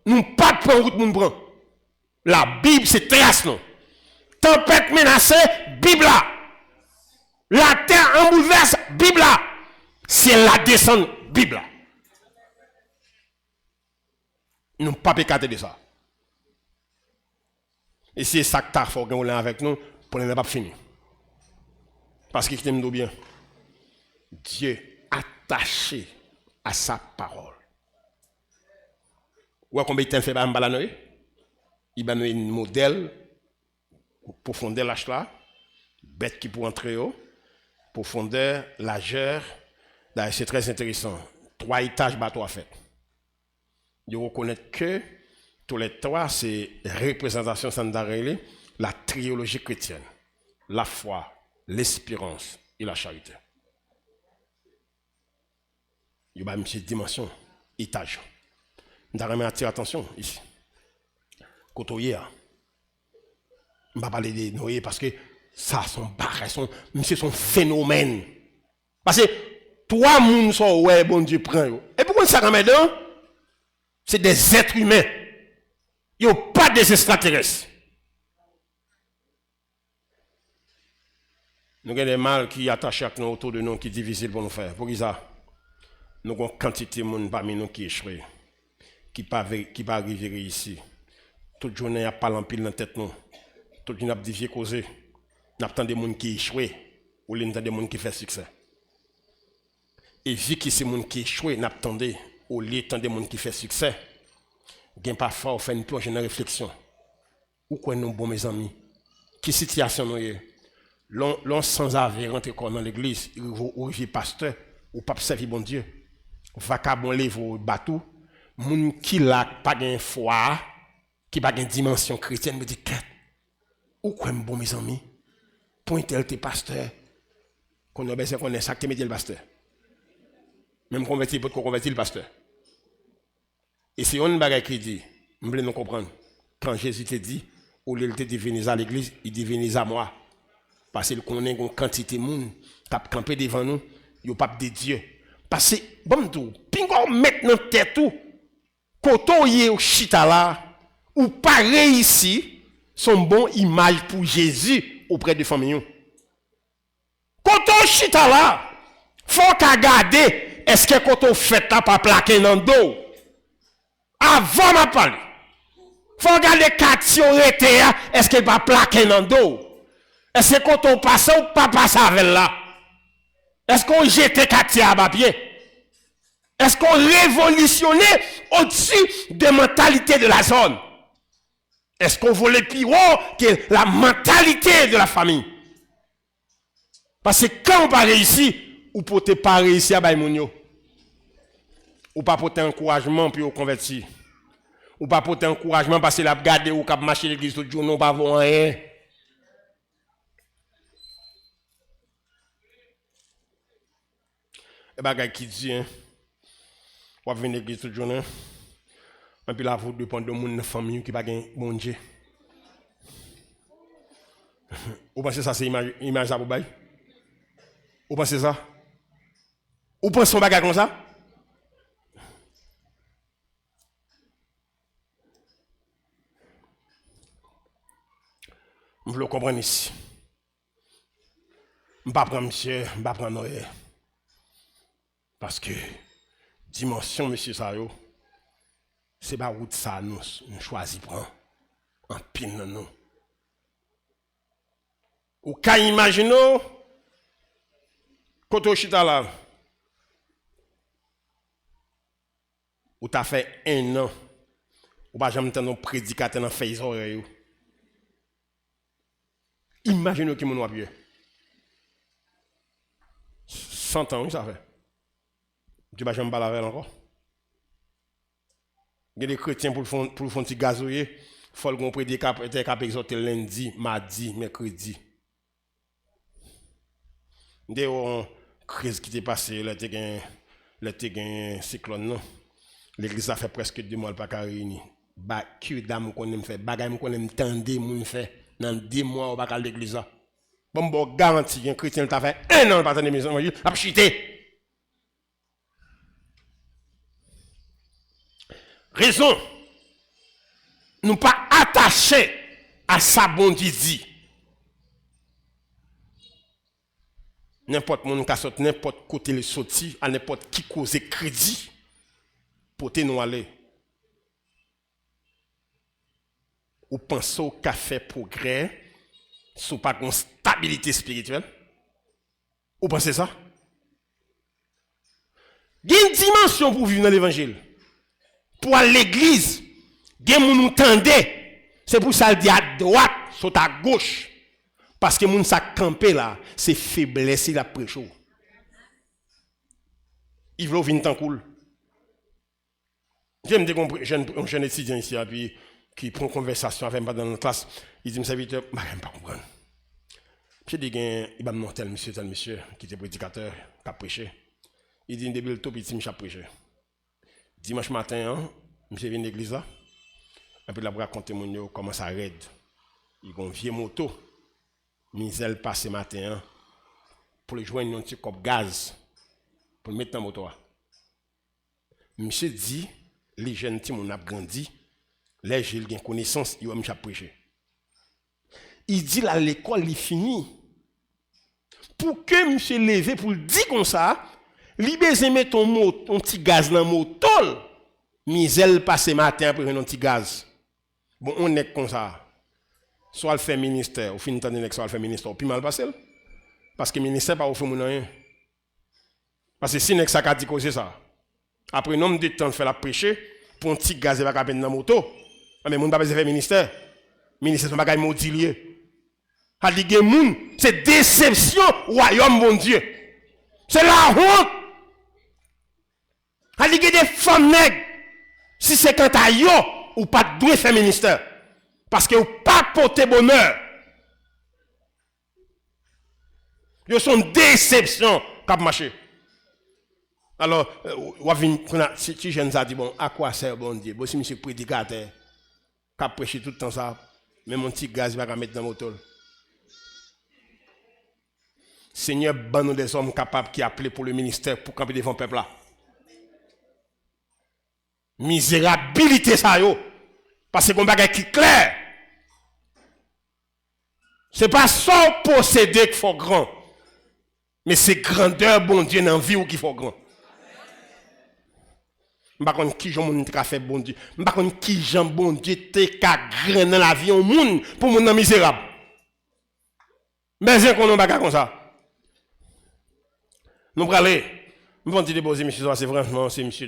Nous pas de prendre route, nous prenons. La Bible, c'est trace, non. Tempête menacée, Bible là. La terre en bouleverse, Bible là. C'est la descente, Bible là. Nous ne pas pécater de ça. Et c'est ça que tu as fait avec nous pour ne pas finir. Parce qu'il t'aime bien. Dieu attaché à sa parole. Ou combien de temps fait un balanoï? Il va nous un modèle pour profondeur l'âge là, bête qui pour entrer haut, profondeur, largeur. C'est très intéressant. 3 étages bateau à fait. Je reconnais que tous les 3, c'est représentation sandarelle, la trilogie chrétienne, la foi, l'espérance et la charité. Il y a une dimension, étage. Nous avons attiré attention ici. Côtoyer. Je ne vais pas parler de Noé parce que ça, son barre, c'est son phénomène. Parce que 3 personnes sont ouais, bon Dieu prend. Et pourquoi ça ramène dedans? C'est des êtres humains. Il n'y a pas des extraterrestres. Nous avons des mâles qui attachent à nous autour de nous, qui sont difficiles pour nous faire. Pour ça, nous avons une quantité de monde parmi nous qui échouent, qui ne peuvent pas arriver ici. Toute journée, il n'y a pas l'empile dans la tête. Toute journée, il y a des vieux causés. Nous avons des gens qui échouent, ou nous avons des gens qui font succès. Et vu que ces gens qui échouent, nous avons des gens qui font succès. Gain parfois on fait une plonge dans réflexion. Où quoi nous bon mes amis? Quelle situation nous est? L'on sans avoir rentré dans l'église, ou vieux pasteur, ou pas servir bon Dieu. Vacabon lève au bateau, moun qui l'a pas gain foi, qui pas gain dimension chrétienne me dit qu'est où quoi bon mes amis? Point tel t'es pasteur. Qu'on a besoin qu'on ait ça que me dit le pasteur. Même converti pour convertir le pasteur. Et c'est une bagaille qui dit, je voulais nous comprendre. Quand Jésus te dit, au lieu de venir à l'église, il dit venir à moi. Parce qu'il connaît une quantité de monde qui a campé devant nous, il n'y a pas de Dieu. Parce que, bon tout, pingo maintenant tête tout, quand on y est au chita là, ou pas réussi, son bon image pour Jésus auprès des familles. Quand on chita là, faut qu'à garder, est-ce que quand on fait là, pas plaquer dans le dos? Avant ma parler. Faut regarder Catio était est-ce qu'elle va plaquer dans le dos? Est-ce que quand on passe ou pas passer avec là? Est-ce qu'on jette Katia à papier? Est-ce qu'on révolutionnait au-dessus des mentalités de la zone? Est-ce qu'on voulait plus haut que la mentalité de la famille? Parce que quand on pas réussi, ou peut pas réussir à Baïmounio. Ou pas porter encouragement pour convertir. Ou pas porter encouragement parce que la garder ou cap marcher l'église tout jour non pas voir rien. Et bagay qui dit hein. On va venir l'église tout jour hein. Et puis là, vous dépendez de mon famille qui n'a pas bon Dieu. Vous pensez ça, c'est image à vous bail? Vous pensez ça? Vous pensez son bagage comme ça? Vous le comprenez ici. Je ne vais pas prendre monsieur, je ne vais pas prendre Noé. Parce que dimension, monsieur Sayo, c'est pas route ça, nous choisissons prendre. En pile, nous. Ou quand imaginons, quand on chita là, ou t'as fait 1 an, ou pas jamais entendre un prédicateur dans face oreille. Imaginez qui mon vieux. 100 ans, oui, ça fait. Tu vas jamais parler encore. Il y a des chrétiens pour faire un petit gazouiller, il faut qu'on prédicateur exhorter lundi, mardi, mercredi. Il y a une crise qui t'est passée, là, il y a un cyclone. L'église a fait presque 2 mois pas réuni. Que dame qu'on aime faire, bagay qu'on aime tendre moun fait dans 2 mois au pas l'église. Bon garantie un chrétien t'a fait 1 an pas tendre maison, a chité. Raison, nous pas attachés à sa bon Dieu dit. N'importe mon cas sorti, n'importe côté le sorti, à n'importe qui cause crédit pour te nous aller. Ou pensez au café progrès, sous pas une stabilité spirituelle. Ou pensez ça? Il y a une dimension pour vivre dans l'évangile. Pour aller à l'église, il y a des gens qui tendent. C'est pour ça qu'il dit à droite, sur à gauche. Parce que les gens qui campé là, c'est faiblesse, il a prêché. Il veut venir tant cool. J'aime dire un jeune étudiant ici, puis, qui prend une conversation avec moi dans la classe. Il dit, monsieur serviteur, je ne sais pas comprendre. Puis il dit, il va me tel monsieur, qui était prédicateur, qui a prêché. Il dit, depuis le top, il dit, je prêché. Dimanche matin, monsieur vient à l'église là. Et puis là, pour raconter comment ça raide. Il y a une vieille moto. Misel passe matin pour le joindre un petit cop gaz pour le mettre dans la moto. Monsieur dit, les jeunes qui ont grandi, les jeunes qui ont connaissance, ils vont me prêcher. Il dit là, l'école est finie. Pour que monsieur levé pour le dire comme ça, il besoin mettre ton petit gaz dans la moto. Misel passe matin pour un petit gaz. Bon, on est comme ça. Soit le fait ministère, ou fin de temps, soit le fait ministère, ou puis mal passé. Parce que le ministère pas offert rien. Parce que si ça a dit que c'est ça. Après un nombre de temps de faire la prêcher, pour un petit gaz, il va dans la moto. Mais mon pas besoin de faire ministère. Ministère, c'est un bagage maudilier. C'est déception, royaume bon Dieu. C'est la honte. Il y a des femmes nègres. Si c'est quand à yo, ou pas de faire ministère. Parce que vous pas porter bonheur. Ils sont déception cap marché. Alors, si jeune a dit bon, à quoi sert bon Dieu? Bon si monsieur prédicateur cap prêcher tout le temps ça, mais mon petit gaz va mettre dans le moteur. Seigneur, ban nous des hommes capables qui appellent pour le ministère pour camper devant le peuple là. Misérabilité ça yo. Parce que c'est un bagage qui est clair. Ce n'est pas son possédé qu'il faut grand. Mais c'est grandeur, bon Dieu, dans la vie qu'il faut grand. Je ne sais pas qui j'en ai fait bon Dieu. Je ne sais pas qui j'en bon Dieu te grand dans la vie au monde pour mon misérable. Mais c'est qu'on n'a pas comme ça. Nous allons aller. Je vais déposer, monsieur, c'est vraiment, c'est monsieur,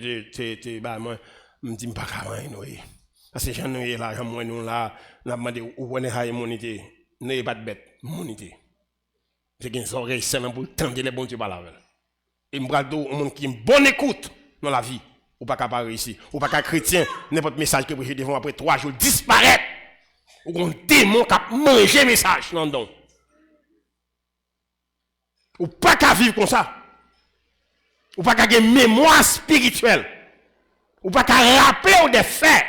moi, je me dis, pas comment parce que j'en ai là, j'en ai là, je me demandé où on est monité. N'ayez pas de bête, monité. J'ai des oreilles seulement pour tendre les bons dieux par là. Et je me dis, au monde qui a une bonne écoute dans la vie, ou pas capable ici, ou pas qu'un chrétien, n'importe message que vous devez après 3 jours disparaître. Ou un démon qui a mangé message dans le don. Ou pas qu'à vivre comme ça. Ou pas qu'à avoir une mémoire spirituelle. Ou pas qu'à rappeler ou des faits.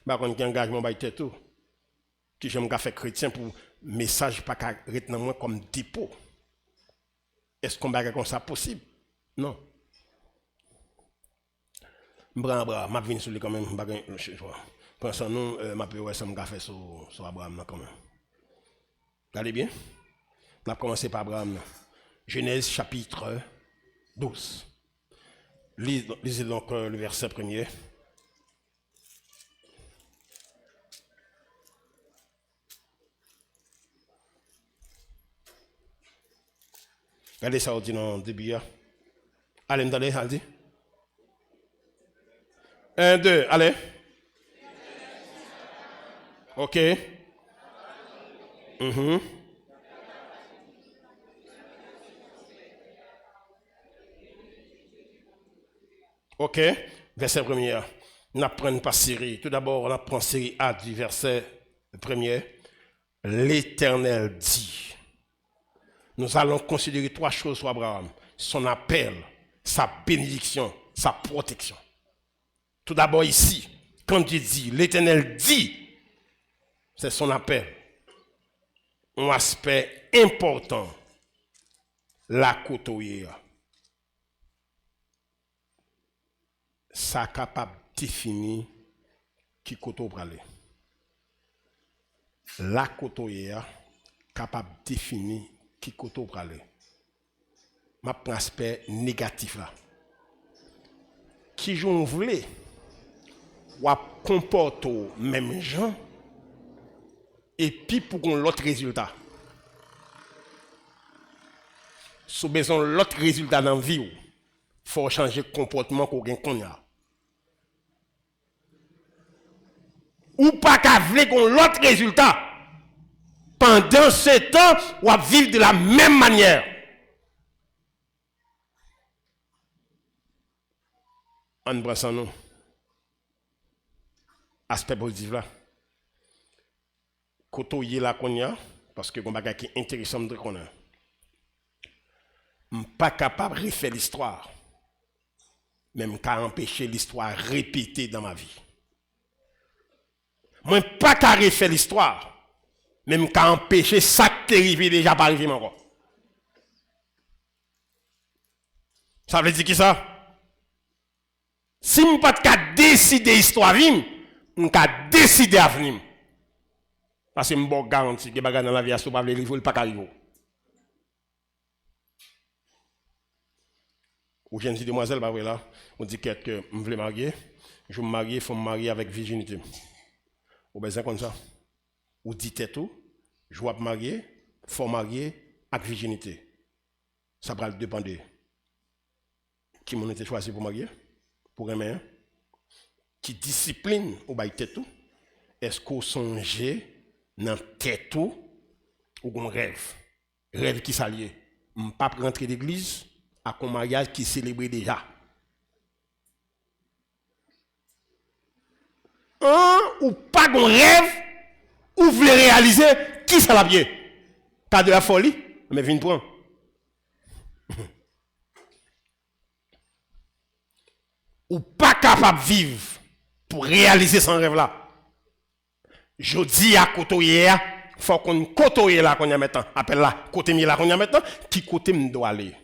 Par contre, qui engagement by tête tout. Qui j'aime faire chrétien pour message pas qu'à retenir moi comme dépôt. Est-ce qu'on va comme ça possible? Non. Bra, m'a vinn sur lui quand même, pour ça nous m'a pu ouais ça me faire sur Abraham quand même. Regardez bien. On a commencé par Abraham. Genèse chapitre 12. Lisez donc le verset premier. Regardez ça, on dit dans le début. Allez, m'entendez, allez. 1, 2, allez. OK. OK. Verset premier. On apprend par série. Tout d'abord, on apprend série A du verset premier. L'Éternel dit. Nous allons considérer trois choses sur Abraham. Son appel, sa bénédiction, sa protection. Tout d'abord ici, quand il dit, l'Éternel dit, c'est son appel. Un aspect important, la côtoyer. Ça capable de définir qui côté pour aller. La côtoyer capable de définir qui côté pour aller. Ma aspect négatif là. Qui j'en voulais ou comporte même gens et puis pour l'autre résultat. Si besoin l'autre résultat dans la vie, il faut changer de comportement qu'on a. Ou pas qu'à vouloir l'autre résultat. Pendant ce temps, on va vivre de la même manière. En brassant nous. Aspect positif là. Côtoyer là qu'on a, parce que on bagage qui est intéressant de qu'on a. Je ne suis pas capable de refaire l'histoire. Même qu'à empêcher l'histoire répétée dans ma vie. Je ne suis pas capable de refaire l'histoire. Même qu'à empêcher ça qui est arrivé déjà pas arriver encore. Ça veut dire qui ça? Si je ne suis pas capable de décider l'histoire, je ne suis pas capable de décider l'avenir. Parce que je me garantis que les bagages dans la vie, si vous ne pouvez pas arriver. Ou jeune fille demoiselle, bah oui là, on dit que je veux marier, je veux me marier, il faut me marier avec virginité. Ou besoin comme ça. Ou dit tout, je veux me marier, il faut me marier avec virginité. Ça va dépendre. Qui m'ont été choisi pour marier? Pour aimer? Qui discipline ou bah tout? Est-ce qu'on songe dans tête ou qu'on rêve? Rêve qui s'allie. Je ne peux pas rentrer d'église à un mariage qui célèbre déjà. Ou pas qu'on rêve, ou vous voulez réaliser, qui ça l'a bien? Pas de la folie, mais viens point. Ou pas capable de vivre pour réaliser son rêve là. Je dis à côté il faut qu'on côtoie là qu'on y a maintenant. Appelle là, côté là qu'on y a maintenant, qui côté me doit aller.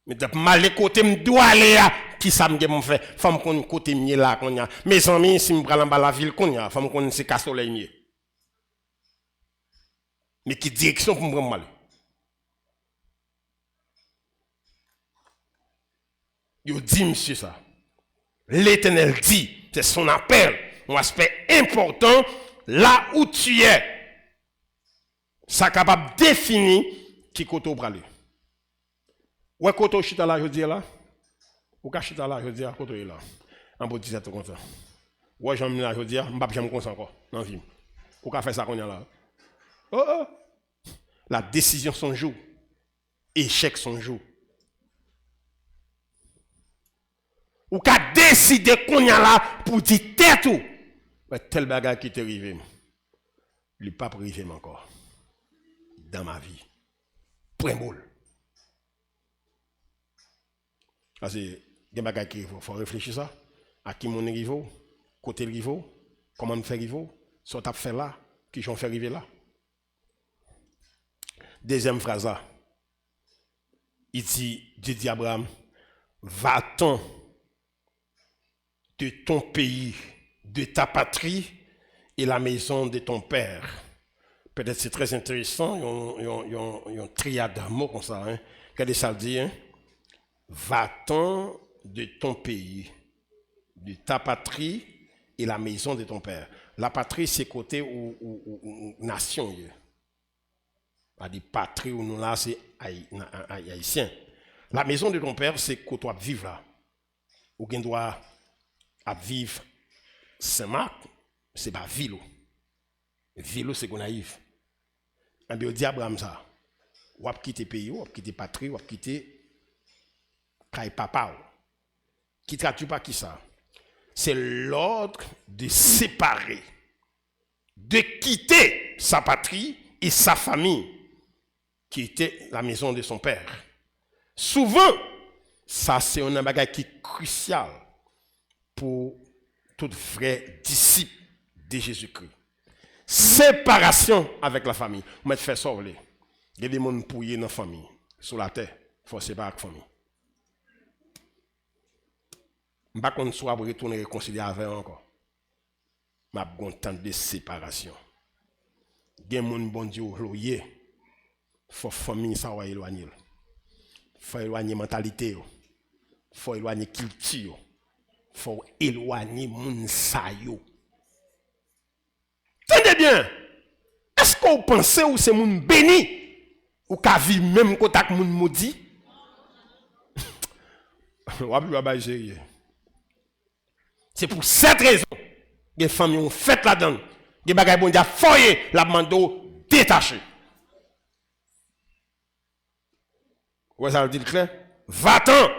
Mais de mal côté me doit aller qui ça me fait femme qu'on côté mieux là qu'on y a mes amis si me prend en bas la ville qu'on y a femme qu'on c'est casoleil mieux mais qui direction pour me prendre mal yo dit monsieur ça l'Éternel dit c'est son appel un aspect important là où tu es ça capable définir qui côté pour aller. Ouais, quand chita là, je dis là. Ou quand chita là, je dis quand là. En beau disait tout comme ça. Ouais, j'aime là, je dis, je ne vais pas comme ça encore dans la vie. Ou quand faire ça qu'on y a là. Oh. La décision son jour. Échec son jour. Ou quand décider qu'on y a là pour dire tête tout. Ouais, tel bagage qui t'est arrivé. Il n'est pas arrivé encore. Dans ma vie. Point boule. Parce que il y a des bagages qui faut réfléchir ça. À qui mon niveau, côté le niveau, comment on fait niveau, soit tu fait là, qui j'en fait arriver là. Deuxième phrase là. Il dit Abraham, va-t'en de ton pays, de ta patrie et la maison de ton père. Peut-être c'est très intéressant, il y a un triade de mots comme ça. Hein. Qu'est-ce que ça dit? Hein? Va-t'en de ton pays, de ta patrie et la maison de ton père. La patrie, c'est côté où nation. A dit patrie où nous là, c'est haïtien. La maison de ton père, c'est que tu vivre là. Ou qu'on doit vivre Saint-Marc, c'est pas ville. Ville, c'est qu'on naïf. On dit Abraham ça. Ou quitter pays, ou quitter patrie, ou quitter Kay papa. Qui traduit pas qui ça? C'est l'ordre de séparer, de quitter sa patrie et sa famille, qui était la maison de son père. Souvent, ça c'est un bagage qui est crucial pour tout vrai disciple de Jésus-Christ. Séparation avec la famille. Vous mettez fait ça, il y a des gens pouillés dans la famille, sur la terre, il faut séparer avec la famille. Je ne sais pas si on retourner réconcilier avec encore. Je suis content de séparation. Il y a des gens bon Dieu il faut famille ça va éloigner. Il faut éloigner la mentalité. Il faut éloigner la culture. Il faut éloigner les gens. Tenez bien. Est-ce que vous pensez que c'est moun béni ou qu'à vivre même contact moun maudit? C'est pour cette raison que les familles ont fait là-dedans. Les bagages bon Dieu foyer la mando détaché. Ouais, ça veut dire clair? Va-t'en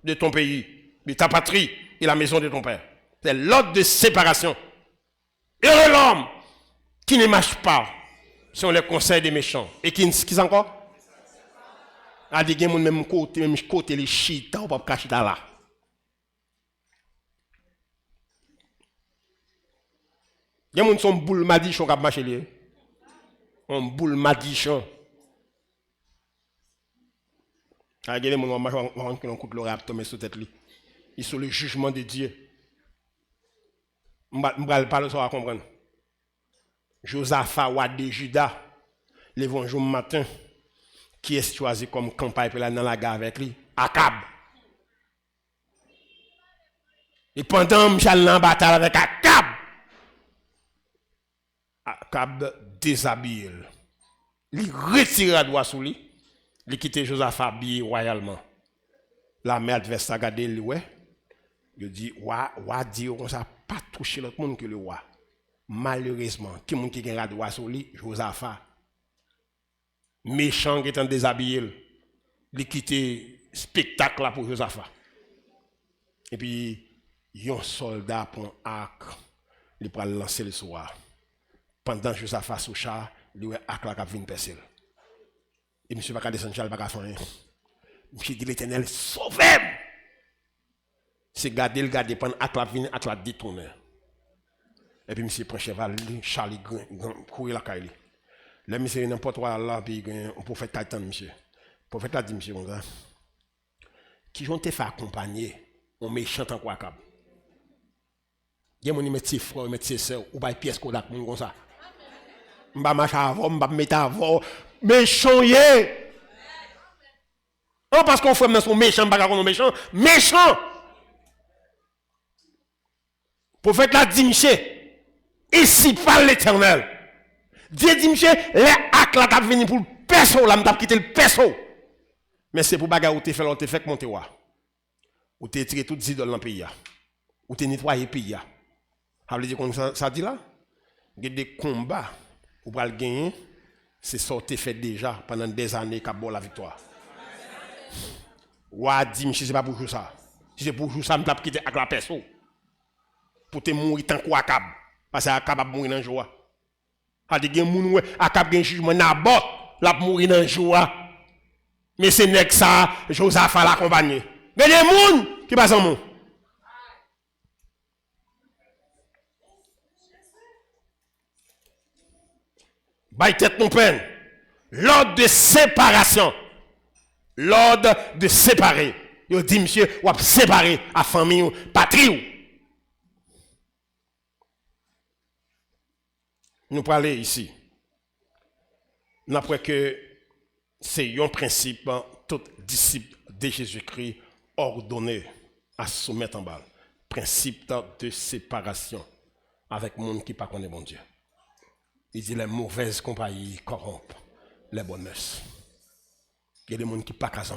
de ton pays, de ta patrie et la maison de ton père. C'est l'ordre de séparation. Heureux l'homme qui ne marche pas sur les conseils des méchants. Et qui encore? A dit qu'il y a même côté les chita ou pas cacher là. Il y a des gens qui sont boule madichon qui marche là. On boule madichon. Il y a des gens qui ont coup de l'oreille tomber sur tête. Ils sont le jugement de Dieu. Je ne vais pas le savoir comprendre. Josaphat, roi de Juda, l'évangile matin, qui est choisi comme campagne pour aller dans la gare avec lui? Akab. Et pendant que j'allais en bataille avec Akab, Akab déshabille. Il retire la doigt sous lui. Il quitte Josaphat habillé royalement. La mère adverse a regardé le ouais. Il dit wa dit on ça pas toucher l'autre monde que le roi. Malheureusement, qui monde qui a droit sur lui, Josaphat. Méchant qui est en déshabillé. Il quitte spectacle là pour Josaphat. Et puis un soldat prend arc, il prend lancer le soir. Pendant Josaphat sous char, il arc là qui vient percer. Et monsieur va descendre char pas faire rien. Monsieur dit l'Éternel sauvez-moi. C'est garder le garder pendant arc là vient arc là détourner. Et puis monsieur prend cheval, Charlie courir la caille. Là monsieur n'importe quoi là puis on prophète Titan monsieur. Le prophète a dit monsieur comme ça. Qui vont te faire accompagner on méchant en quoi cap. Il y a mon métier frère, métier sœur ou pas pièce Kodak comme ça. M'ba marcher avant, m'ba mettre avant méchant yé. Non parce qu'on fait dans son méchant pas qu'on méchant, méchant. Prophète l'a dit monsieur, ici parle l'Éternel. Dieu dit monsieur, les actes là t'a venu pour le perso là, m't'a quitté le perso. Mais c'est pour bagarre ou te fait monter wa. Ou te tiré toutes les idoles dans le pays. Ou te nettoyer le pays. Ça veut dire qu'on ça dit là? Il y a des combats ou pour le gagner, c'est ça que fait déjà pendant des années qu'a bon la victoire. Ou a dit monsieur c'est pas pour jouer ça. Si c'est pour jouer ça, m't'a quitté avec la perso. Pour te mourir tant qu'on Akab parce que Akab a mourir dans joie. A dit gen moun ouais Akab gen jugement Nabot, l'a mourir dans joie. Mais c'est nèg ça Josaphat l'accompagner. Il y a des gens qui passent en monde. Baille tête mon peine. L'ordre de séparation. L'ordre de séparer. Il dit, monsieur, ou a séparé à famille ou patrie. Nous parlons ici. N'après que c'est un principe, tout disciple de Jésus-Christ ordonné à soumettre en bas. Principe de séparation avec le monde qui ne connaît pas bon Dieu. Il dit les mauvaises compagnies corrompent les bonnes mœurs. Il y a des gens qui ne sont pas casés.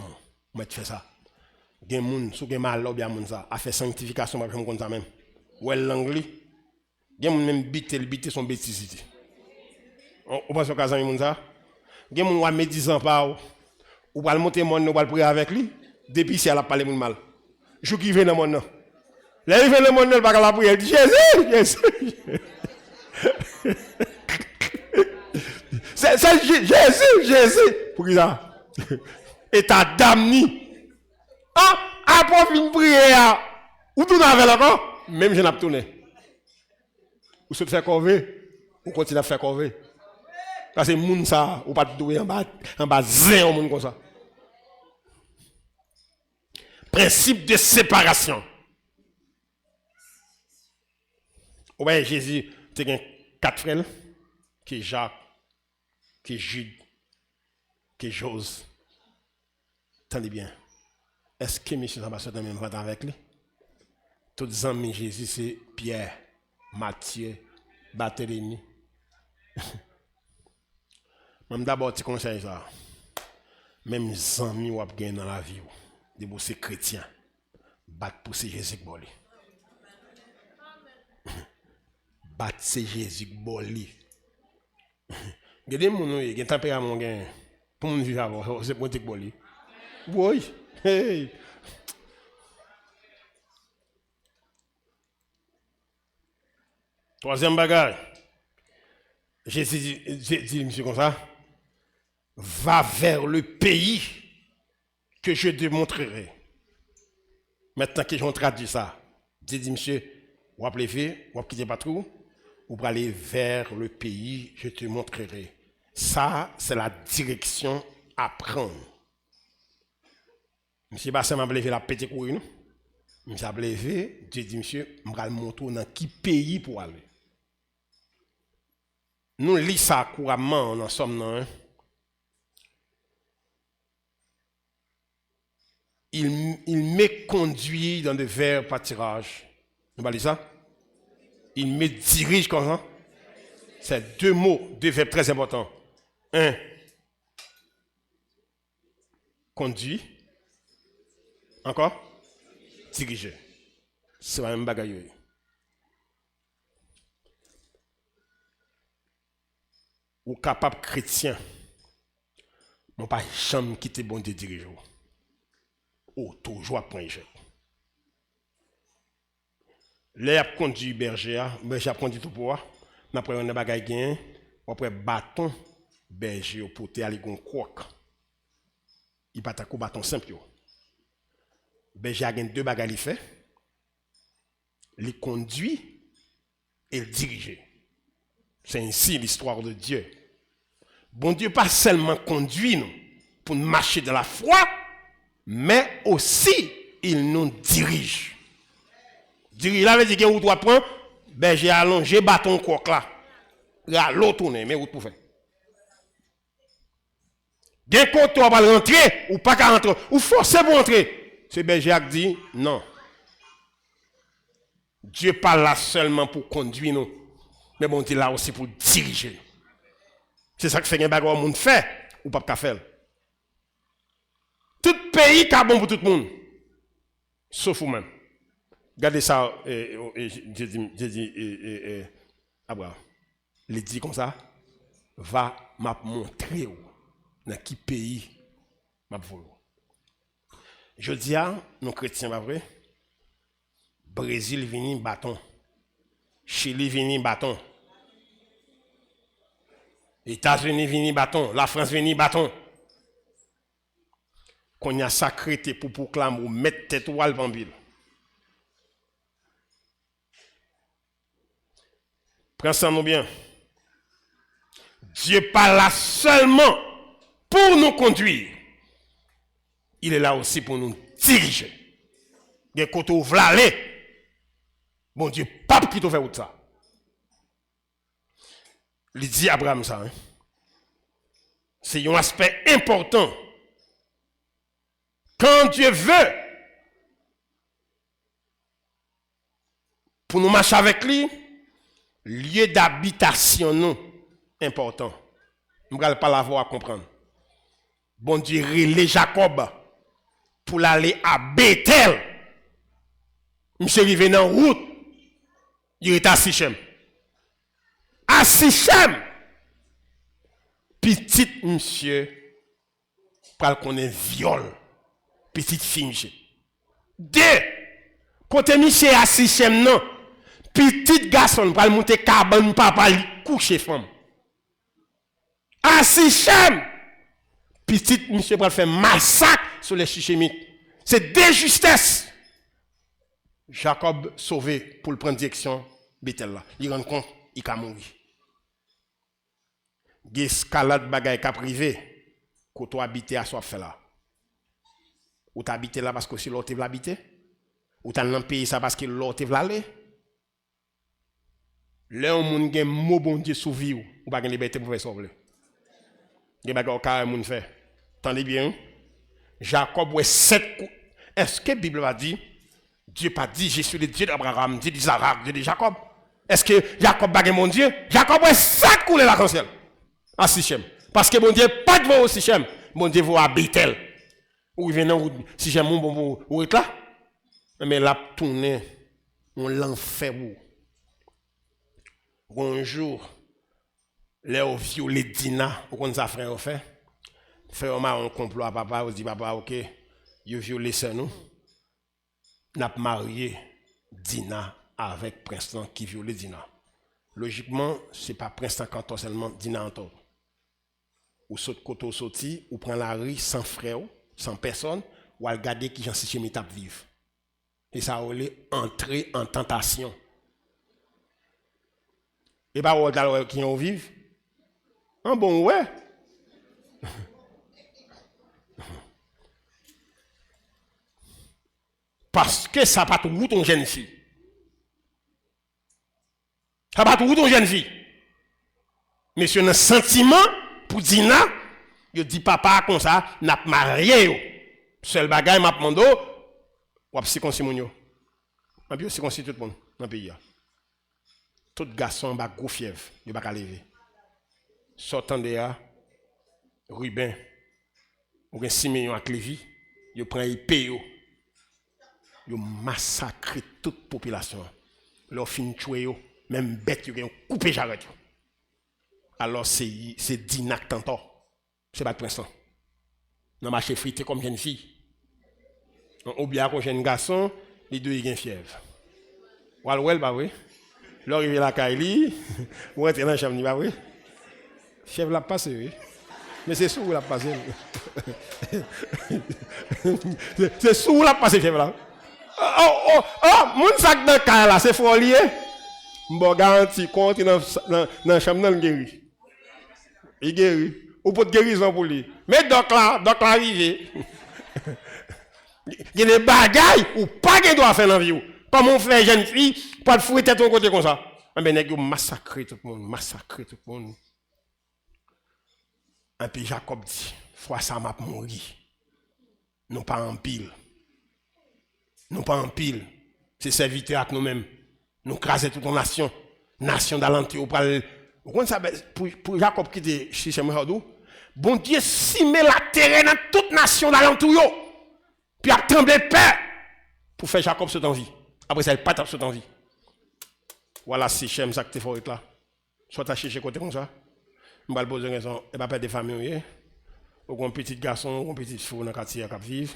Moi, tu fais ça. Il y a des gens qui sont mal, a fait sanctification comme ça même. Ou l'anglais. Il y a des gens même bité son bêtise. On pense au cas de ça. Il y a des gens qui médisent pas. Ou va le monter mon ou va le prier avec lui. Depuis si elle a parlé mal. Je qui vient dans mon nom. Là il vient dans mon nom, il va la prier. Jésus, Jésus. C'est Jésus. Pour qui ça? Et t'as damné. Ah, après une prière. Ou tout avec encore? Même je n'ai pas tourné. Ou se faire corvée. Ou continue à faire corvée. Parce que moun ça, ou pas doué en bas zin au monde comme ça. Principe de séparation. Ouais, Jésus, tu as 4 frères, qui est Jacques, qui est Jude, qui est Jose. Attendez bien. Est-ce que M. l'ambassadeur même va avec lui? Tous les amis Jésus, c'est Pierre, Matthieu, Barthélemy. Même d'abord, tu conseilles ça. Même les amis ou gagné dans la vie, des beaux chrétiens, battre pour Jésus Boli. Battre Jésus Boli. Il y a des gens qui ont un tempérament pour nous vivre avant, c'est pour te Boli. Oui, hey. Troisième bagage. Jésus dit, monsieur, comme ça. Va vers le pays que je te montrerai. Maintenant que j'ai traduit ça, dit monsieur, ou appelez lever, ou quitter pas trop, ou pour aller vers le pays, je te montrerai. Ça, c'est la direction à prendre. Monsieur Bassin m'a levé la petite couille, non? Monsieur a levé, Dieu dit monsieur, je vais le montrer dans quel pays pour aller. Nous lisons ça couramment, nous sommes dans un. Il me conduit dans des vers pâtirages. Vous voyez ça? Il me dirige comme ça. C'est 2 mots, 2 verbes très importants. 1. Conduit. Encore? Diriger. C'est la même bagaille. Ou capable chrétien. Mon pas jamais quitter bon Dieu diriger. Ou toujours à point jet. Là, a conduit berger, berger a conduit tout pour. Après on a bagaille gain, après bâton berger pour te aller gon croc. Il pas ta bâton simple yo. Berger a gain 2 bagages il fait. Il conduit et il dirige. C'est ainsi l'histoire de Dieu. Bon Dieu pas seulement conduit nous pour marcher dans la foi, mais aussi il nous dirige. Il avait dit que vous doit prendre, ben j'ai allongé bâton croc là. Là l'autre tourner, mais vous pouvez. Dès qu'on va rentrer ou pas qu'à rentrer, ou forcer pour entrer. C'est berger qui dit non. Dieu pas là seulement pour conduire nous, mais bon Dieu là aussi pour diriger. C'est ça que fait un bagage monde fait ou pas qu'à faire. Tout pays est bon pour tout le monde. Sauf vous-même. Regardez ça, j'ai dit, Abraham. Il dit comme ça, va m'a montrer dans quel pays m'a volé. Je dis à nos chrétiens, pas vrai? Brésil vini bâton. Chili vini bâton. États-Unis vini bâton. La France vini bâton. qu'on a sacré pour proclamer ou mettre tête ou al pile. Prends ça nous bien. Dieu pas là seulement pour nous conduire. Il est là aussi pour nous diriger. Des côtés où aller. Bon Dieu, pas qui te fait ça. Il dit à Abraham ça. Hein? C'est un aspect important. Quand Dieu veut, pour nous marcher avec lui, lieu d'habitation nous important. Nous ne allons pas l'avoir à comprendre. Bon Dieu relève Jacob pour aller à Bethel. Monsieur arrivé dans la route, il est à Sichem. À Sichem, petit monsieur, pour qu'on ait viol, petite fille monsieur. Deux, côté monsieur à Sichem non, petit garçon pour monter cabane papa coucher femme. À Sichem, petit monsieur pour faire massacre sur les chichemites. C'est des justesses. Jacob sauvé pour le prendre direction Bethel là. Il rend compte il a mouru. Des escalade bagay ka privé que tu habité à soit fait là. Ou tu habité là parce que si l'autre veut habiter ou tu dans le pays ça parce que l'autre veut aller. Là on moun gen mot bon Dieu sous vie ou pas gen liberté pour faire sauver. Gen bagay ka moun fait. Tendez bien. Jacob ouais 7 coups. Est-ce que la Bible va dire Dieu pas dit je suis le Dieu d'Abraham, Dieu d'Isaac, Dieu de Jacob? Est-ce que Jacob bague mon Dieu? Jacob ouais 7 coups la cancel. À Sichem. Parce que mon Dieu pas de au Sichem, mon Dieu va à Bethel. Ou il vient Sichem bon ou est là. Mais la tourner on l'enfer ou. Bonjour. Les violé Dina, ou qu'on ça frère fait. Frère un complot à papa, on dit papa OK, il violé ça nous. N'a marié Dina avec Prince qui violé Dina. Logiquement, c'est pas Prince Canton seulement Dina Anton. Ou saute côté sorti, ou prend la rue sans frère, sans personne, ou al garder qui j'en suis tap vivre. Et ça relait entrer en tentation. Et pas ou qui en vivent. Un bon ouais. Parce que ça pas tout ton jeune fille. Ça pas tout ton jeune fille. Monsieur, un sentiment pour Dina, il dit papa comme ça, n'a pas marié. Seul bagage m'a demandé, ou a psy mon yo. En plus, c'est comme tout le monde dans le pays. Tout garçon a gros fièvre, il va pas lever. Sortant de là, Ruben, ou 6 millions à Clévy, il prend les paye. Ils massacrent toute la population. Leur fin tuer, même bête, ils ont coupé j'arrête. Alors c'est Dinac tantôt. C'est pas de prince. Dans ma chef frité comme jeune fille. On oublie un jeune garçon, les deux ils ont fièvre. Well, bah oui. Là, il vient la Kaili, ou rentre dans la chambre, bah oui. Chef l'a passé, oui. Mais c'est sous la passé. C'est sous la passé, chef là. Oh, mon sac de caille là, c'est folie. M'bo garanti compte dans la chambre dans le guéri. Il guérit. Ou pour guérison pour lui. Mais donc là arrivé. Il y a des bagailles ou pas de doit faire dans la vie. Pas mon frère jeune fille, pas de fouetter ton côté comme ça. Mais nèg yo massacrer tout le monde. Et puis Jacob dit, fois ça m'a mouru. Non pas en pile. C'est serviteur avec nous-mêmes. Nous craser toute une nation d'alentour. Pour Jacob qui dit chez Chemoudou, bon Dieu s'y met la terre dans toute nation d'alentour. Puis a tremblé de peur pour faire Jacob cette envie. Après ça, il pas tape cette envie. Voilà, c'est Chem, ça que tu fais là. Soit tu cherché côté comme ça. Je vais poser une raison, et pas perdre de famille. Ou un petit garçon, ou un petit fou dans le quartier qui vivent.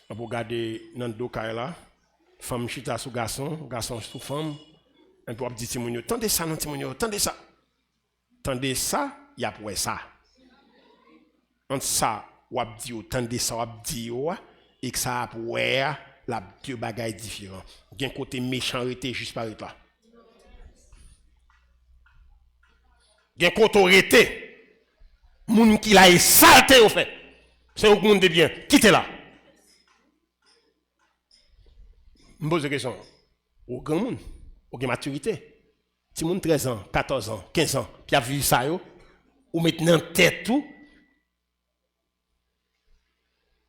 Pour garder dans le dos là, femme chita sous garçon sous femme, et puis on dit Timonio, tendez ça non Timonio, tendez ça, il y a pour ça. Entre ça ou a dit autant de ça, ou a dit et que ça a ouais, la deux bagailles différents. Il y a un côté méchanceté juste par là. Il y a un côté autorité. Moun qui l'a salté au fait. C'est au monde de bien. Quittez là. Je me pose une question. Au grand monde, au grand maturité. Si moun 13 ans, 14 ans, 15 ans, puis a vu ça yo, ou maintenant tête tout.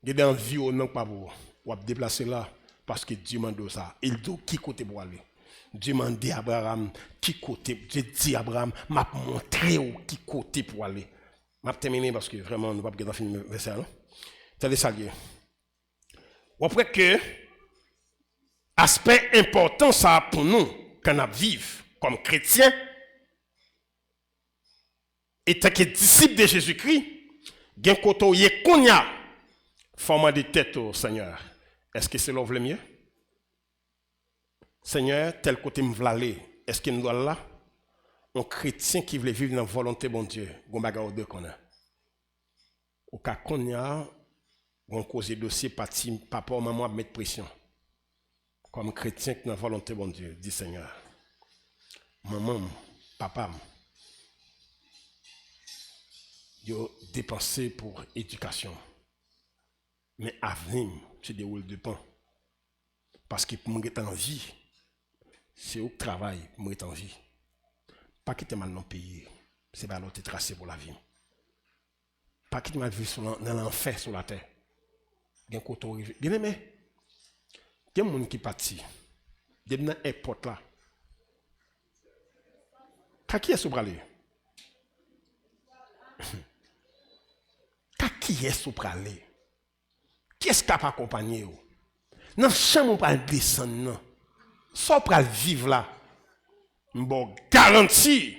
Il y a envie ou non pas pour ou déplacer là parce que Dieu m'a dit ça. Il dit qui côté pour aller. Dieu m'a dit à Abraham qui côté. Dieu dit à Abraham m'a montré où qui côté pour aller. M'a terminé parce que vraiment nous pas pas finir verset là. T'allez saluer. Ou après que aspect important ça pour nous quand on vivre comme chrétiens étant que disciples de Jésus-Christ, gen koto yé konya format de tête au Seigneur. Est-ce que c'est l'ouvre le mieux? Seigneur, tel côté me v'laler, est-ce qu'il nous doit là? Un chrétien qui veut vivre dans la volonté bon Dieu, gon bagarre de connaît. Au cas konya, on cause dossier parti papa maman mettre pression. Comme chrétien qui dans la volonté bon Dieu, dit Seigneur. Maman, papa, yo dépensé pour éducation. Mais avenir, c'est des roules de pain. Parce que pour me mettre en vie, c'est au travail pour me mettre en vie. Pas quitter mal non pays, c'est pas l'autre tracé pour la vie. Pas quitter mal vie dans l'enfer sur la terre. Bien aimé, il y a des gens qui partent. Des gens qui sont là. Qui est sur aller? Qui est sur aller? Qui est-ce qui a accompagné? Dans la chambre, on va descendre. Soit pour vivre là. Bon, garantie.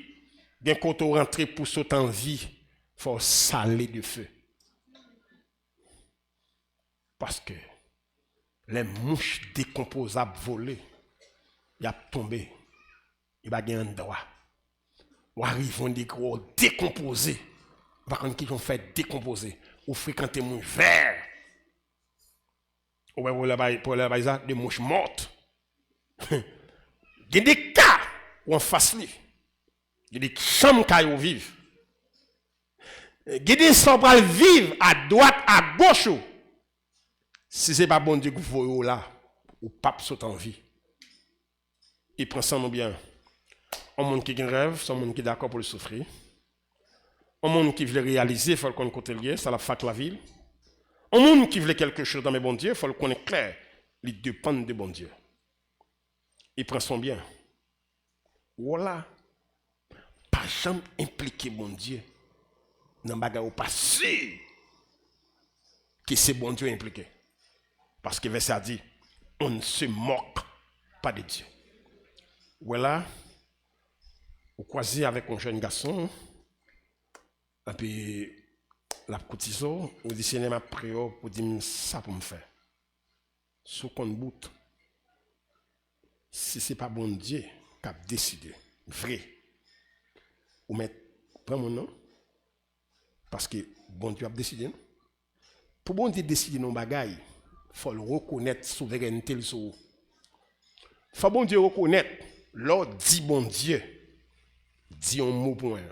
Bien quand on rentre pour sauter en vie, il faut saler de feu. Parce que les mouches décomposables volées, il a tombé. Il va gagner un droit. Ou arrivent des gros décomposés. Par contre, qui ont fait décomposer. Ou fréquenter mouches verts. Ou pour la ça, des mouches mortes. Il y a des cas où on face lui. Il y a des chambres qui vivent. Il y a des gens qui vivent à droite, à gauche. Si ce n'est pas bon Dieu que vous voyez là, ou pape saute en vie. Il prend ça bien. Un monde qui rêve, c'est un monde qui est d'accord pour le souffrir. Un monde qui veut réaliser, il faut le connaître côté lié, ça la fac la ville. Un monde qui veut quelque chose dans mes bons dieux, il faut le connaître clair. Il dépend de bon Dieu. Il prend son bien. Voilà. Pas jamais impliqué bon Dieu dans bagarre pas sûr que c'est bon Dieu impliqué. Parce que verset a dit, on ne se moque pas de Dieu. Voilà. Vous croisez avec un jeune garçon, et puis la cotiso, vous dites, ma prière pour dire ça pour me faire. Sous qu'on bout, si ce n'est pas bon Dieu qui a décidé, vrai, ou mettre, prends mon nom, parce que bon Dieu a décidé. Pour bon Dieu décider nos bagailles, il faut le reconnaître souveraineté sur vous. Il faut bon Dieu reconnaître, l'ordre dit bon Dieu, dit un mot pour un.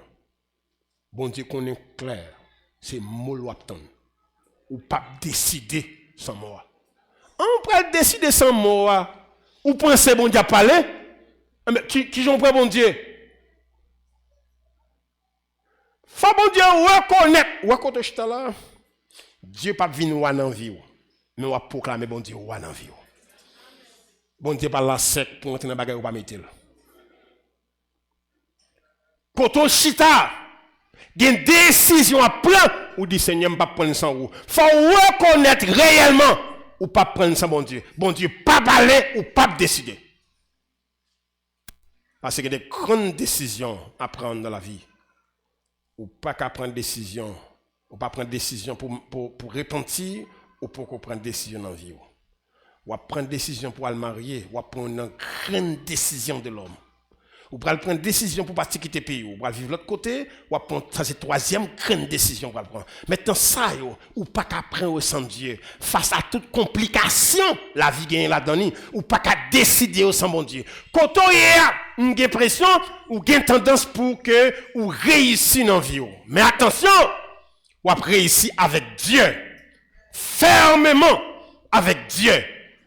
Bon Dieu connaît clair, c'est mot l'obtenir. Ou pas décider sans moi. On peut décider sans moi. Ou pensez bon Dieu à parler? Qui j'en prends bon Dieu? Faut bon Dieu reconnaître. Reconnaître là. Dieu pas venir ou en vie. Mais on va proclamer bon Dieu ou en vie. Bon Dieu pas la sec pour entrer dans la bagarre ou pas mettre. Quand on chita, il y a une décision à prendre, ou dit Seigneur, je ne vais pas prendre sans vous. Il faut reconnaître réellement, ou pas prendre sans bon Dieu. Bon Dieu, pas parler ou pas décider. Parce qu'il y a des grandes décisions à prendre dans la vie. Ou pas qu'à prendre décision, ou pas prendre décision pour repentir, ou pour prendre décision dans la vie. Ou à prendre décision pour aller marier, ou à prendre une grande décision de l'homme. Ou pral prendre décision pour partir quitter pays, ou pral vivre l'autre côté, ou prendre ça c'est troisième grande décision pour prendre. Maintenant ça yo, ou pas qu'à prendre sans Dieu face à toute complication la vie gagne là-dedans, ou pas qu'à décider sans bon Dieu. Quand on y a une pression ou une tendance pour que ou réussir dans vie. Mais attention, ou après réussir avec Dieu. Fermement avec Dieu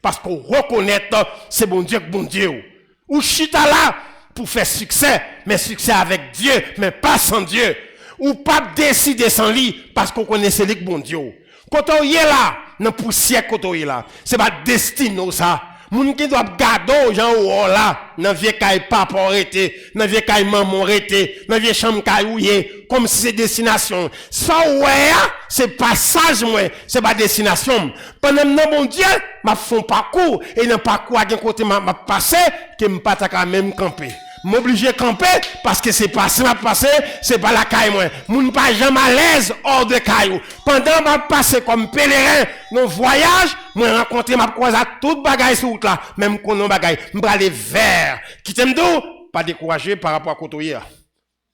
parce qu'on reconnaît c'est bon Dieu. Ou chita là pour faire succès, mais succès avec Dieu, mais pas sans Dieu. Ou pas décider sans lui, parce qu'on connaît celui que bon Dieu. Quand on y est là, dans poussière quand on y est là, c'est pas destin ça. Moun qui doit garder gens ou là, dans vieux caille papa arrêté, dans vieux caille maman arrêté, dans vieux chambre caille comme si c'est destination. Ça ouais, c'est passage moi, c'est pas destination. Pendant non bon Dieu, m'a font parcours et dans parcours à côté m'a passé que m'pas ta même camper. M'obligé camper parce que c'est passé m'a passé, c'est pas la caille moi. Moun pas jamais à l'aise hors de caillou. Pendant m'a passé comme pèlerin dans voyage, moi rencontrer m'a croiser toute bagaille sur route là, même qu'on non bagaille, m'pa aller vers. Qui t'aime d'où pas décourager par rapport à côté.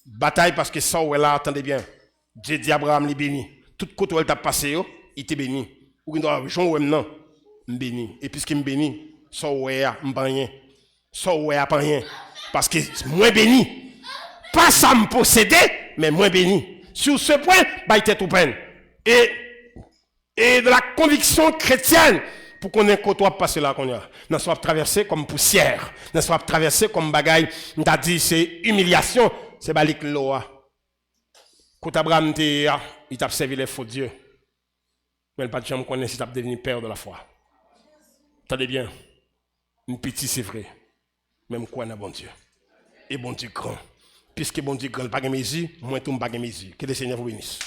Bataille parce que ça ouais là, attendez bien. Dieu dit Abraham li béni. Tout côté elle t'a passé yo, il te béni. Ou doit Jean ouais non, béni. Et puisqu'il me béni, ça ouais m'pa rien. Ça ouais pas rien. Parce que moins béni. Pas ça me posséder, mais moins béni. Sur ce point, bah, il était tout peine. Et de la conviction chrétienne, pour qu'on ait côté passer là qu'on a. N'a soit traversé comme poussière. N'a soit traversé comme bagaille. On t'a dit, c'est humiliation. C'est balik loa. Quand Abraham il t'a servi les faux dieux. Mais pas de gens connaissent si t'a devenu père de la foi. Attendez bien. Une petite, c'est vrai. Même quoi n'a bon Dieu. Et bon Dieu grand. Puisque bon Dieu grand, pas de mesure, moi tout pas de mesure. Que le Seigneur vous bénisse.